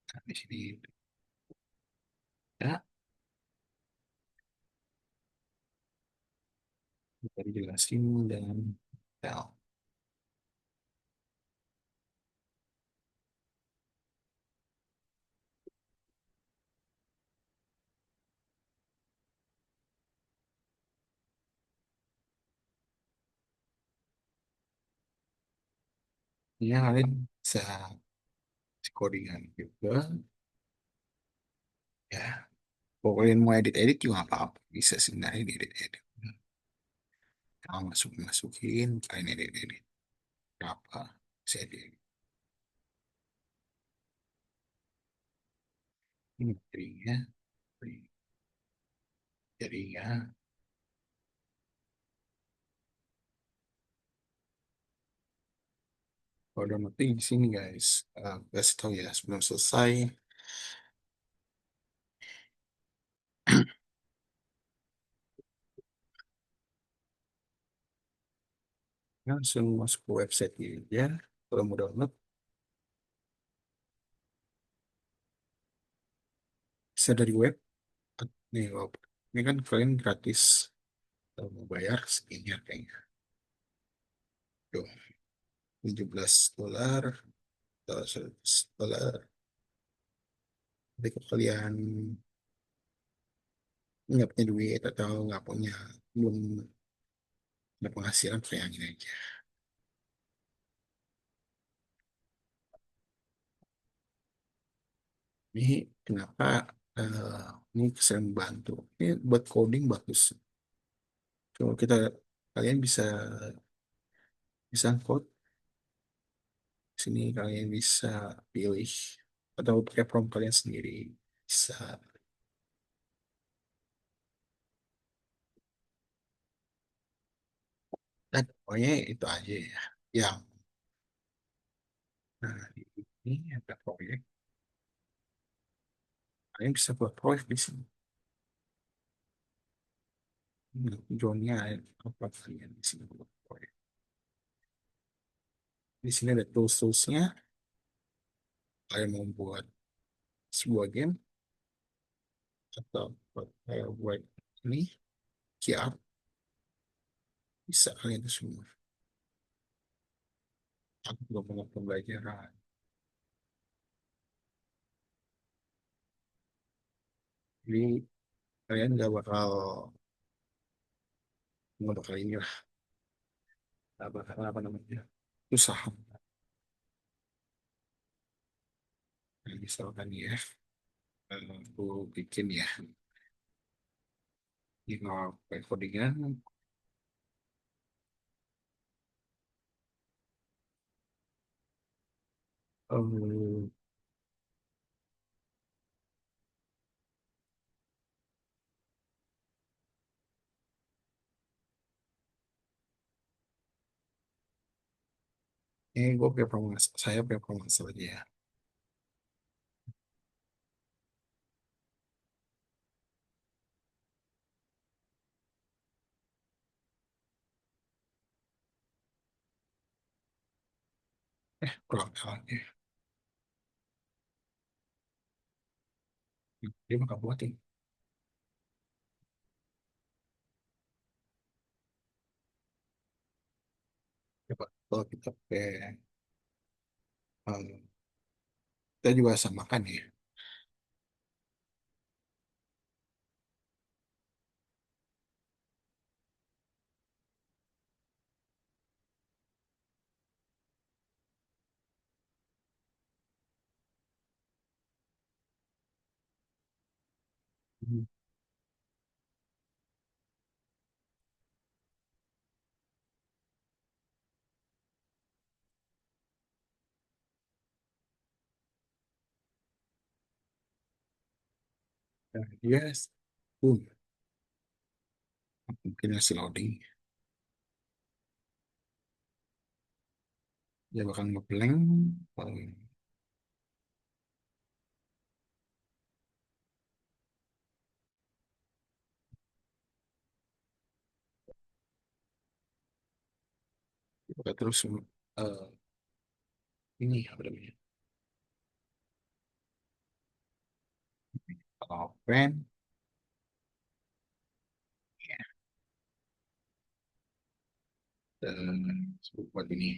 Nah, di sini ya kita dijelasin dan ya, ya kalian bisa codingan juga ya. Kalau kalian mau edit-edit juga nggak apa-apa. Bisa sebenarnya edit-edit. Kalau masukin, kalian edit-edit. Berapa? Saya edit. Ini jadinya. Jadinya. Kalau udah mati di sini guys. Kasih tahu ya sebelum selesai. Langsung masuk ke website ini ya. Kalau mau download, bisa dari web. Nih, ini kan kalian gratis. Kalau mau bayar, segini harganya. Tuh, $17 atau $100. Tapi kalau kalian nggak punya duit atau nggak punya, belum ada penghasilan, kayak gini aja. Ini kenapa ini saya membantu. Ini buat coding bagus. Kalau kalian bisa bisa code sini, kalian bisa pilih atau pakai prompt kalian sendiri bisa. Dan pokoknya itu aja ya. Yang nah ini ada proyek. Kalian bisa buat proyek di sini. Tujuannya apa kalian di sini buat proyek? Di sini ada tools-toolsnya. Kalian mau buat sebuah game atau buat ini QR, bisa kalian itu semua. Aku juga mau pembelajaran. Jadi kalian nggak bakal ini lah, nggak bakal apa namanya, susah. Nah, misalkan ya, aku bikin ya, ini mau pakai codingan, eh, ini gue pakai promo, saya pakai promo aja ya. Kurang aja. Dia bakal buatin. Coba kalau kita pakai, eh, kita juga samakan ya. Hmm. Nah, yes, boom, mungkin hasil loading dia bakal ngeblank. Paling bakal terus, eh, ini apa namanya, kalau open dan buat ini.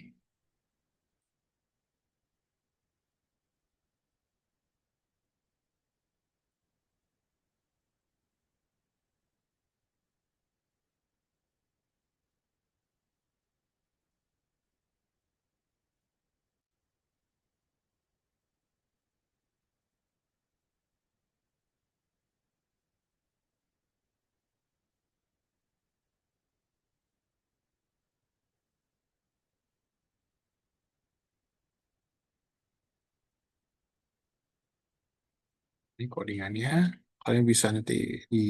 Ini codingannya kalian bisa nanti di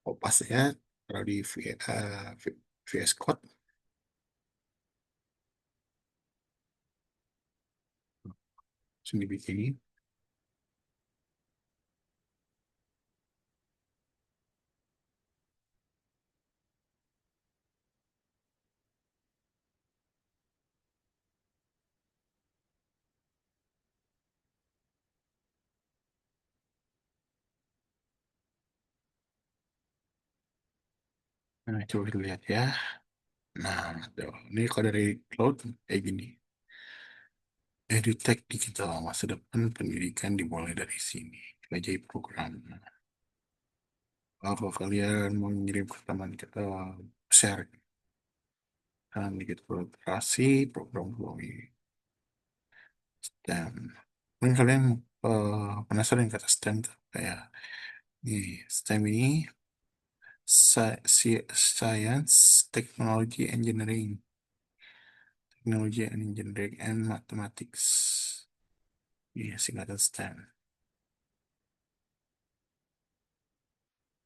kopas ya, kalau di VS Code langsung dibikinin. Nah, coba kita lihat ya. Nah, tuh. Ini kalau dari cloud kayak gini. EdTech digital masa depan pendidikan dimulai dari sini. Pelajari program. Kalau kalian mau ngirim ke teman kita, share kan dikit kolaborasi program kami. Dan mungkin kalian, penasaran kata STEM tuh kayak nih, STEM ini science, technology and engineering and mathematics. Iya, singkatan STEM.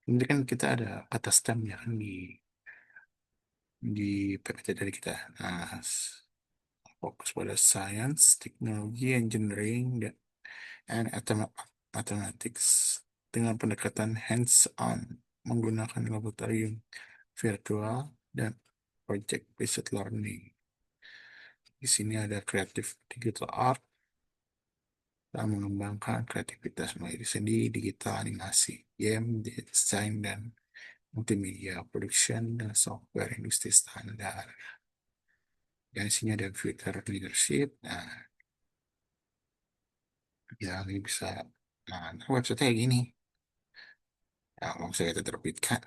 Ini kan kita ada kata STEM ya kan di PPT dari kita. Nah, fokus pada science, technology, engineering, and mathematics dengan pendekatan hands-on menggunakan laboratorium virtual dan project-based learning. Di sini ada creative digital art dan mengembangkan kreativitas melalui seni, digital, animasi, game, desain, dan multimedia production dan software industri standar. Dan di sini ada future leadership. Nah, ya ini bisa. Nah, website kayak gini. Ya, kalau saya kita terbitkan,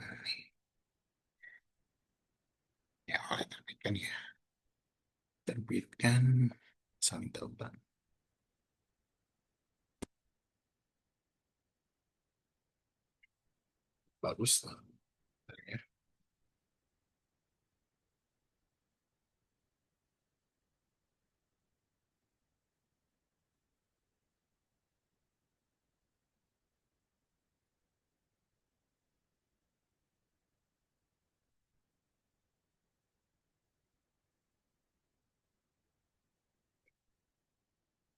ya oleh terbitkan ya, terbitkan saling terbang, bagus lah. Ya.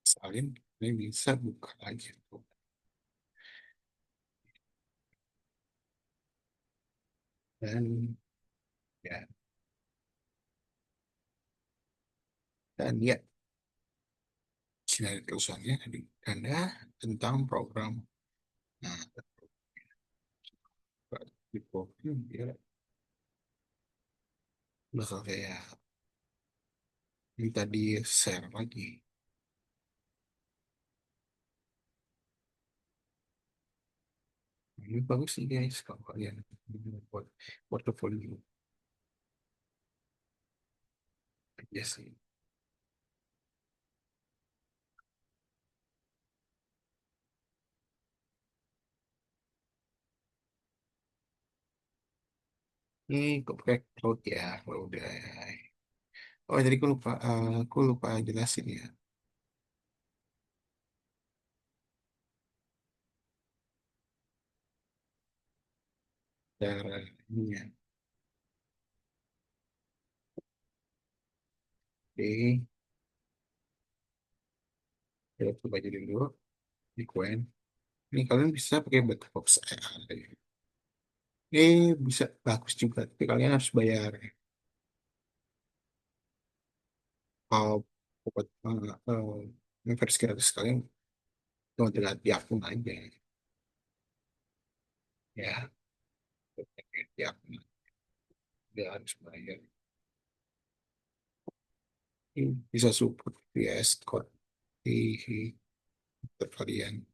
Salin ini bisa buka lagi tuh. Dan ya, dan ya, sini ada tulisannya di tanda tentang program. Nah, di program dia bakal kayak minta di share lagi. Ini bagus sih guys kalau kalian buat portofolio. Ya sih. Ini kok pakai cloud ya, kalau udah. Oh tadi aku lupa jelasin ya. Cara ininya. Oke, kita coba jadi dulu di Quen. Ini kalian bisa pakai black box AI. Ini bisa bagus juga, tapi kalian harus bayar. Kalau buat versi gratis kalian cuma dilihat di akun aja. Ya, di akun dia harus bayar. Ini bisa support VS Code di kalian.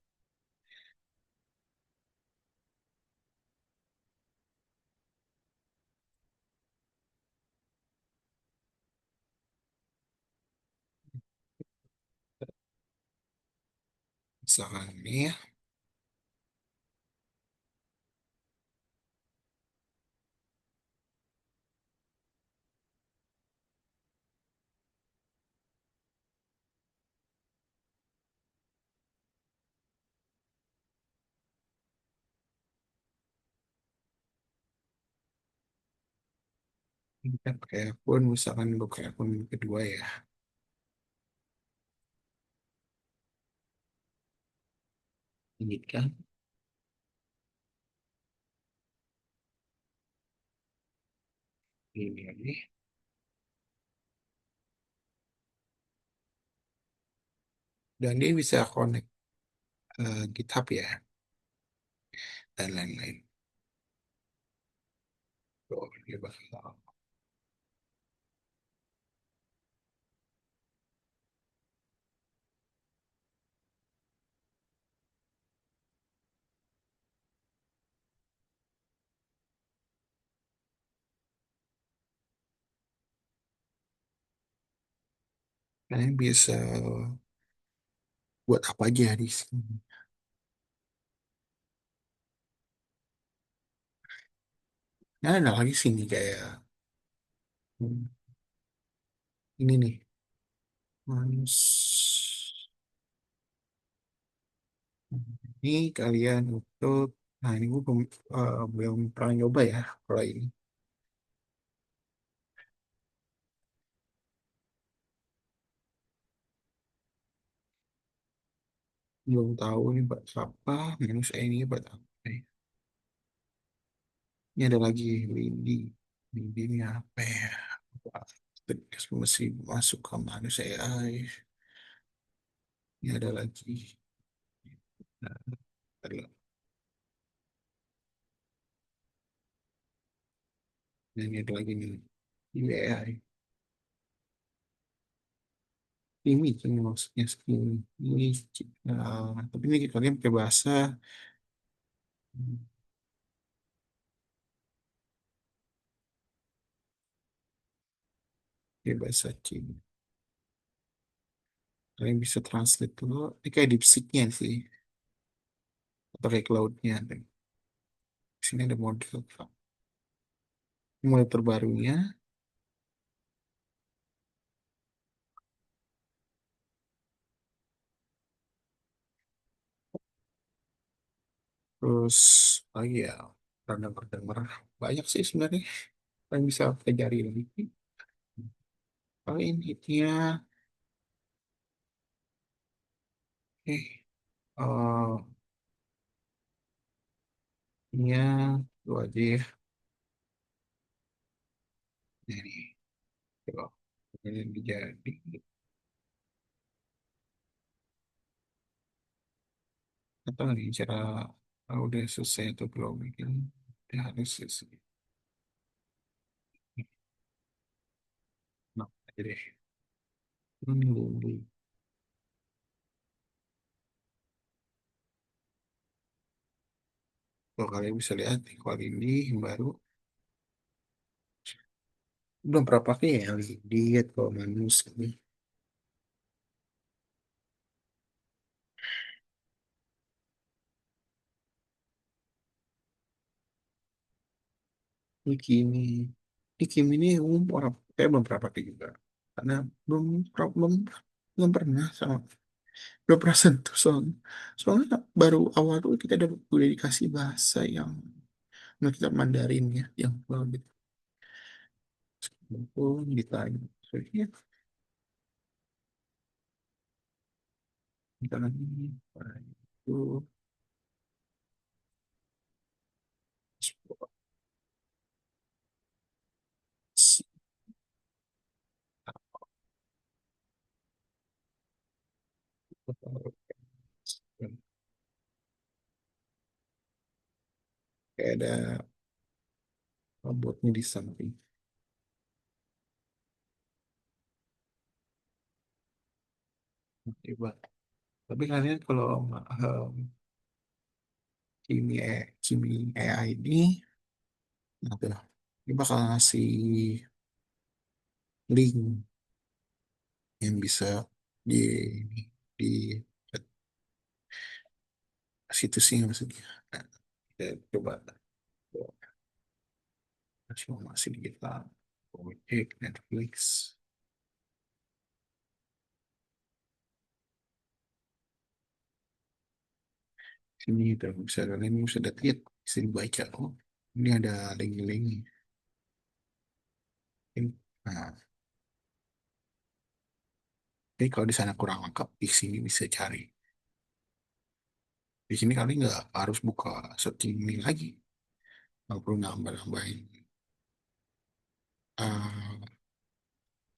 Misalkan ini ya, ini kan pakai akun, misalkan buka akun kedua ya. Ini kan, ini. Dan dia bisa connect GitHub ya, dan lain-lain. Tuh, dia bakal. Kalian bisa buat apa aja di sini. Nah, ada lagi sini kayak hmm, ini nih. Ini kalian untuk, nah ini gue belum pernah nyoba ya kalau ini. Belum tahu ini buat apa, minus ini buat apa ya. Ini ada lagi Windy. Windy ini apa ya? Wah, tegas mesti masuk ke manusia AI. Ini ada lagi. Nah, ada, ini ada lagi nih. Ini AI. Ini maksudnya ini, tapi ini kalian pakai bahasa bahasa Cina. Kalian bisa translate dulu. Ini kayak DeepSeek-nya sih. Atau kayak Cloud-nya. Di sini ada model. Ini model terbarunya. Terus, oh iya, radang-radang merah. Banyak sih sebenarnya. Kalian bisa pelajari lagi. Paling hitnya, oh, nya itu aja ya. Jadi, coba. Ini jadi. Atau nih cara udah selesai atau belum mungkin udah harus selesai. Nah, aja deh. Luli. Kalau kalian bisa lihat nih, kalau ini yang baru belum berapa pakai ya lihat kalau manus ini. Ini Kimi. Ini Kimi ini orang saya belum pernah pakai juga. Karena belum belum belum pernah sama belum pernah sentuh soalnya baru awal tuh kita udah dikasih bahasa yang menurut kita Mandarin ya yang lebih pun ditanya. So, ya, kita lagi itu kayak ada robotnya di samping. Coba. Tapi kalian kalau Kimi AI ini, apa ya, ini bakal ngasih link yang bisa di di situsnya maksudnya. Nah, kita coba masih digital, Gojek, Netflix. Sini kita bisa kalian bisa lihat, bisa dibaca. Oh, ini ada link-link. Nah, jadi kalau di sana kurang lengkap, di sini bisa cari. Di sini kalian nggak harus buka searching link lagi. Nggak perlu nambah-nambahin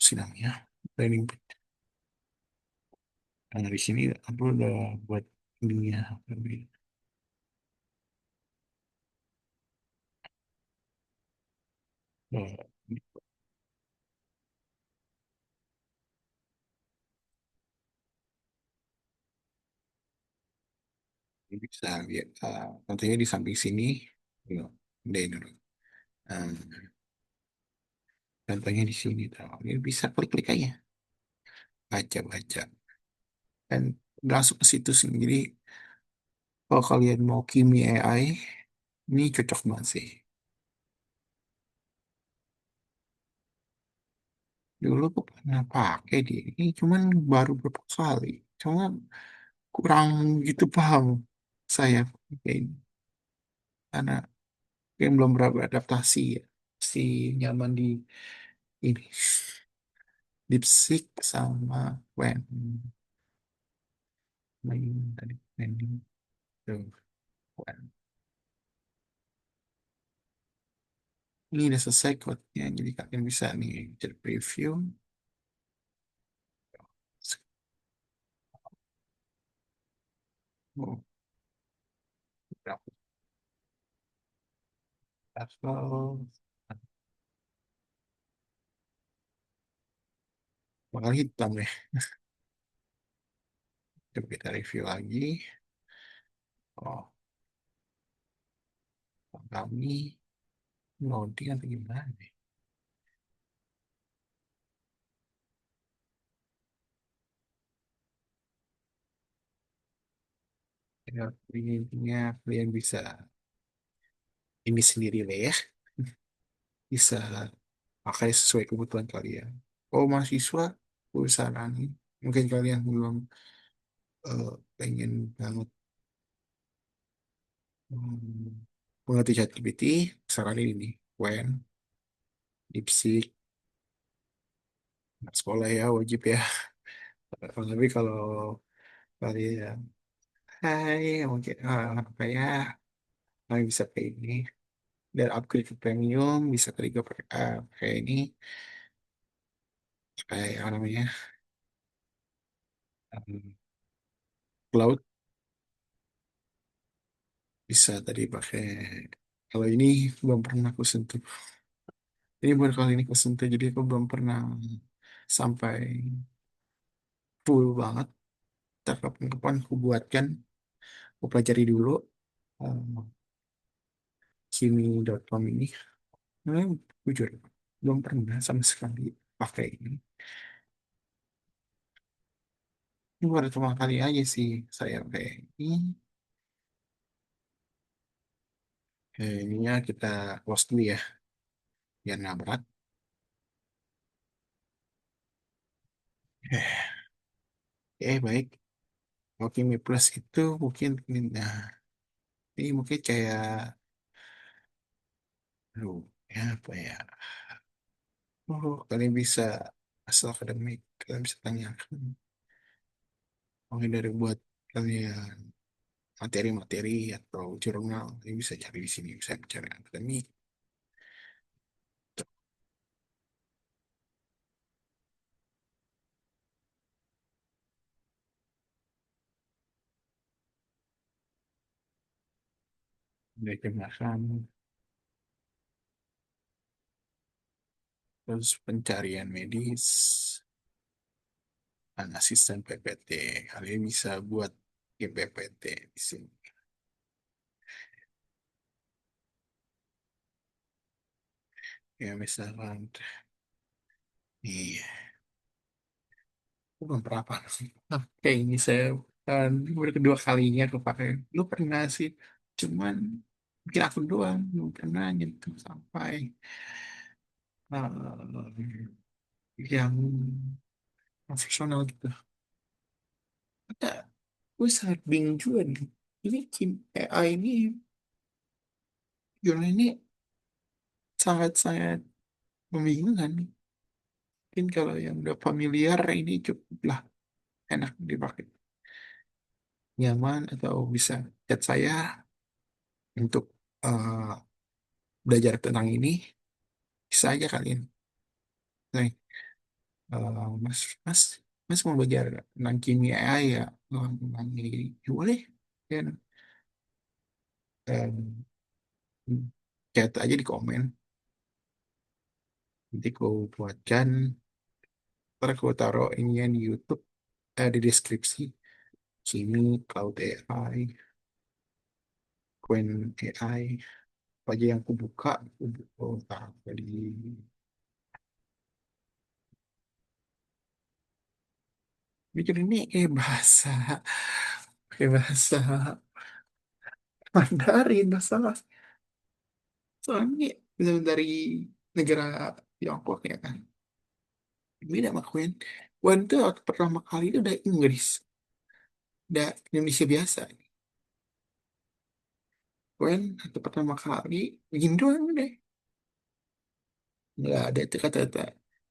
si namanya landing page. Nah, di sini aku udah buat ininya lebih eh, bisa lihat contohnya di samping sini ya, udah ini dulu. Eh, contohnya di sini tuh. Ini bisa klik-klik aja baca-baca dan langsung ke situ sendiri. Kalau kalian mau Kimi AI ini cocok banget sih. Dulu aku pernah pakai di ini cuman baru beberapa kali. Cuma kurang gitu paham saya pakai ini karena yang belum beradaptasi ya. Si nyaman di ini DeepSeek sama main tadi landing tuh Wen. Ini udah selesai code-nya jadi kalian bisa nih jadi preview. Oh, berapa level bakal hitam ya. Coba kita review lagi. Oh, kami loading atau gimana nih? Ya, intinya kalian bisa ini sendiri lah ya. Bisa pakai sesuai kebutuhan kalian. Oh, mahasiswa, gue saranin. Mungkin kalian belum pengen banget mengerti ChatGPT, saranin ini. When, DeepSeek, anak sekolah ya, wajib ya. Tapi kalau kalian, hai, mungkin apa ya, kalian bisa pakai ini. Dan upgrade ke premium, bisa klik ke pakai ini, kayak apa namanya, um, cloud, bisa tadi pakai. Kalau ini belum pernah aku sentuh. Ini baru kali ini aku sentuh, jadi aku belum pernah sampai full banget. Ntar kapan-kapan aku buatkan, aku pelajari dulu kimi.com ini. Nah, jujur, belum pernah sama sekali pakai ini. Ini baru cuma kali aja sih saya pakai ini. Ininya kita close dulu ya, biar nggak berat. Baik. Oke, Mi Plus itu mungkin, nah, ini mungkin kayak, aduh, ya apa ya? Kalian bisa, asal akademik, kalian bisa tanyakan. Mungkin dari buat kalian materi-materi atau jurnal, kalian bisa cari di sini, bisa cari akademik. Mereka makan, terus pencarian medis, dan asisten PPT. Kalian bisa buat game PPT di sini. Ya, misalkan, iya, bukan berapa sih. Kayak ini saya baru kedua kalinya aku pakai. Lu pernah sih, cuman mungkin aku doang belum pernah nyentuh sampai yang profesional gitu. Ada, gue sangat bingung juga nih. Ini AI ini, jurnal ini sangat-sangat membingungkan. Mungkin kalau yang udah familiar ini cukup lah enak dipakai, nyaman, atau bisa chat saya untuk eh, belajar tentang ini, bisa aja kalian. Nah, mas, mas, mas mau belajar tentang kimia AI ya, tentang ini, ya boleh. Dan chat aja di komen, nanti aku buatkan, ntar aku taruh ininya di YouTube, di deskripsi. Kimi, Cloud AI, Queen AI, apa aja yang aku buka, aku buka, taruh di. Bikin ini kayak bahasa Mandarin, masalah. Soalnya bisa dari negara Tiongkok ya kan. Beda sama Queen. Queen tuh waktu pertama kali itu udah Inggris, udah Indonesia biasa. Queen waktu pertama kali begini doang deh. Nggak ada itu kata-kata.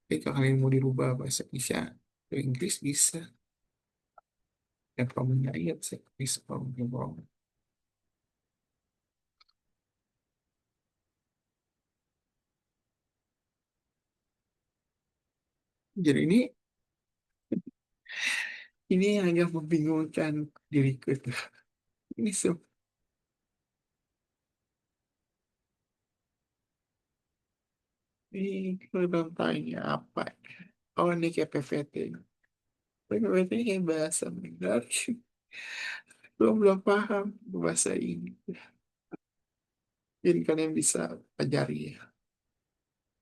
Tapi kalau kalian mau dirubah bahasa Indonesia ke Inggris bisa. Dan problemnya iya sih, bisa problem. Jadi ini yang agak membingungkan diriku tuh. Ini kalau bang tanya apa? Oh, ini kayak PVT. PVT ini kayak bahasa Mandarin. Belum paham bahasa ini. Mungkin kalian bisa pelajari ya.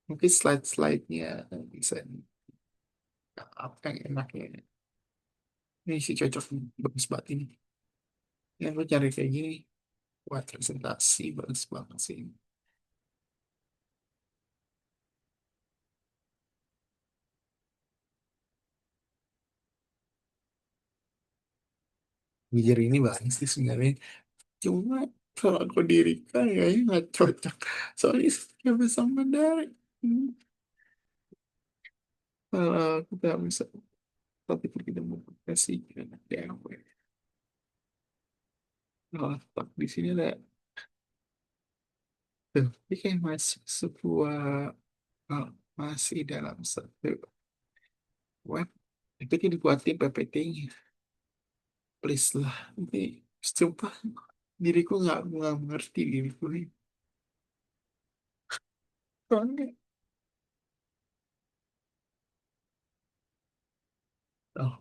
Mungkin slide-slide-nya bisa apa yang enaknya. Ini sih cocok nih, bagus banget ini. Yang gue cari kayak gini. Buat presentasi bagus banget sih. Jujur ini banyak sih sebenarnya. Cuma kalau aku dirikan kayaknya nggak cocok. Soalnya nggak bisa Mandarin. Hmm, Kalau kita bisa, tapi kita mau kasih DMW. Nah, tak di sini ada tuh. Ini kayak masih sebuah, oh, masih dalam satu web. Itu dia dibuatin PPT-nya. Please lah. Ini sumpah diriku nggak mengerti diriku ini. Soalnya, oh,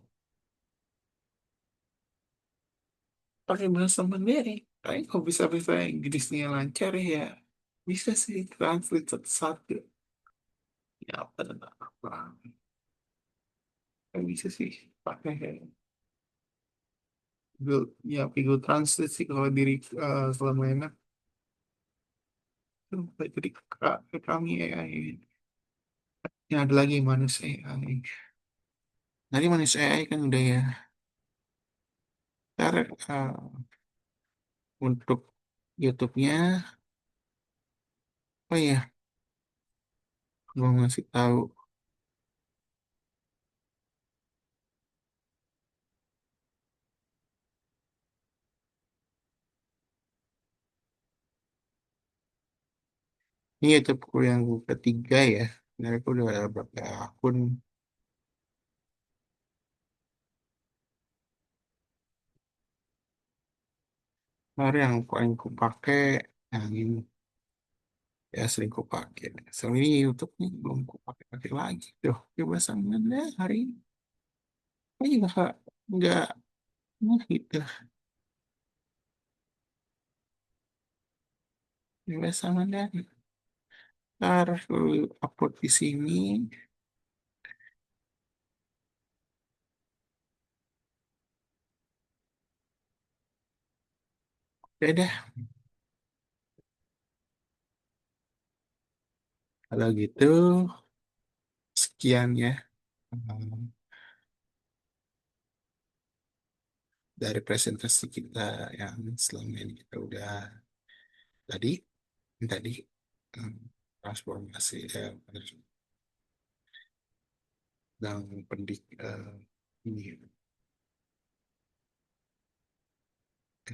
pakai bahasa Mandarin. Tapi kalau bisa bahasa Inggrisnya lancar ya bisa sih translate satu-satu. Ya apa dan apa. Nggak bisa sih pakai Google, ya Google Translate sih kalau diri selama enak. Tuh, jadi kami AI. Ya ada lagi manusia AI. Tadi manusia AI kan udah ya. Ntar untuk YouTube-nya, oh ya, mau ngasih tahu. Ini YouTubeku yang ketiga ya. Nah, aku udah ada berapa akun. Baru yang paling ku pakai, yang ini ya sering ku pakai. Selama ini YouTube nih belum ku pakai lagi. Tuh, kebebasan mana hari ini? Oh iya, nggak, gitu. Kebebasan mana? Ntar aku upload di sini. Oke deh, kalau gitu sekian ya. Hmm, dari presentasi kita yang selama ini kita udah tadi tadi hmm, transformasi dan ini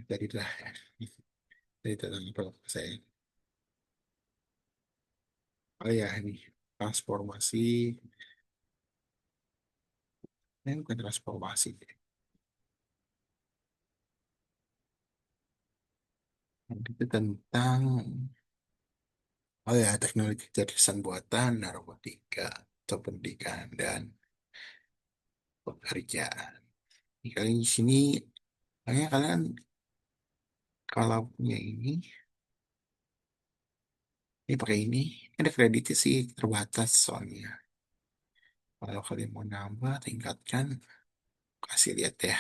tadi lah dari tentang apa saya, oh ya ini transformasi, ini bukan transformasi deh. Itu tentang, oh ya, teknologi kecerdasan buatan dan robotika atau pendidikan dan pekerjaan. Kali di sini kayaknya kalian kalau punya ini pakai ini ada kreditnya sih terbatas soalnya. Kalau kalian mau nambah, tingkatkan, kasih lihat ya.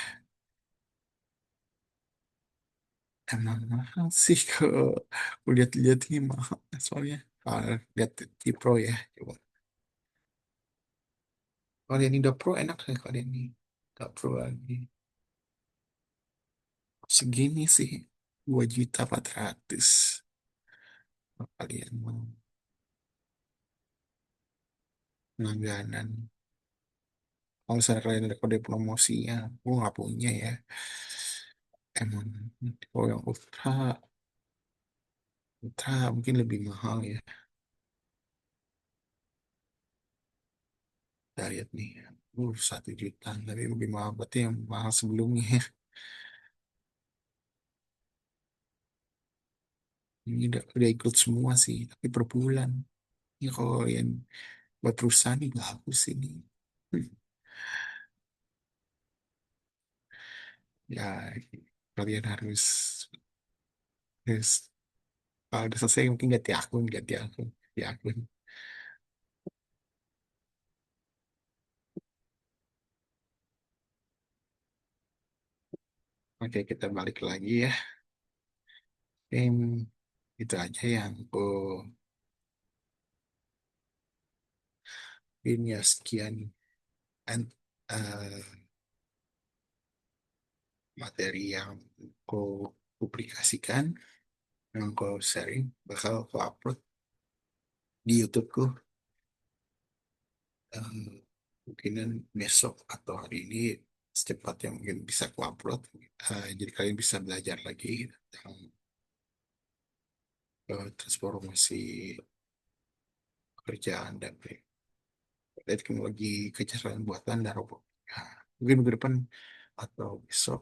Emang mahal sih kalau lihat-lihat ini mahal soalnya. Kalau lihat di Pro ya, coba. Kalau yang ini udah Pro enak sih kalau yang ini. Gak Pro lagi. Segini sih, 2.400.000. Kalau kalian mau langganan. Kalau misalnya kalian ada kode promosinya, gue nggak punya ya. Emang kalau yang ultra mungkin lebih mahal ya. Kita lihat nih, 1 juta, tapi lebih mahal berarti yang mahal sebelumnya. Ini udah ikut semua sih, tapi per bulan. Ini kalau yang buat perusahaan ini bagus ini. Hmm, Ya, kalian harus kalau udah selesai mungkin ganti akun. Oke, kita balik lagi ya. Em, itu aja yang aku ini ya sekian an- eh, materi yang aku publikasikan, yang aku sharing, bakal aku upload di YouTubeku. eh, Mungkinan besok atau hari ini secepatnya mungkin bisa aku upload. Jadi kalian bisa belajar lagi tentang transformasi kerjaan dan teknologi kecerdasan buatan dan robot. Mungkin minggu depan atau besok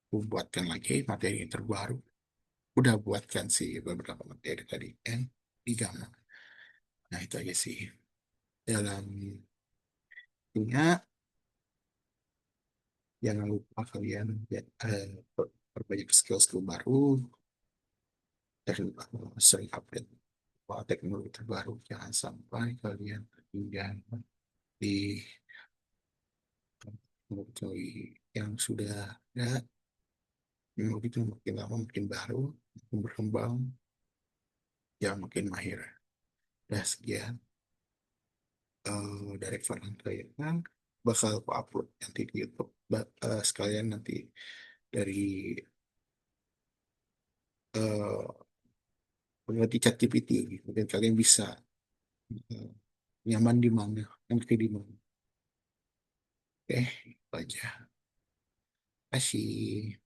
aku buatkan lagi materi yang terbaru. Udah buatkan sih beberapa materi tadi kan di Gamma. Nah itu aja sih. Dalam punya, jangan lupa kalian ya, perbanyak skill-skill baru dan sering update teknologi terbaru. Jangan sampai kalian ketinggalan di teknologi yang sudah ada. Teknologi itu makin lama makin baru, makin berkembang, ya makin mahir. Nah, sekian dari Farhan Kayana, bakal aku upload nanti di YouTube. Sekalian nanti dari uh, pengerti ChatGPT, mungkin kalian bisa eh, nyaman di mana, ngerti di mana. Oke, itu aja. Terima kasih.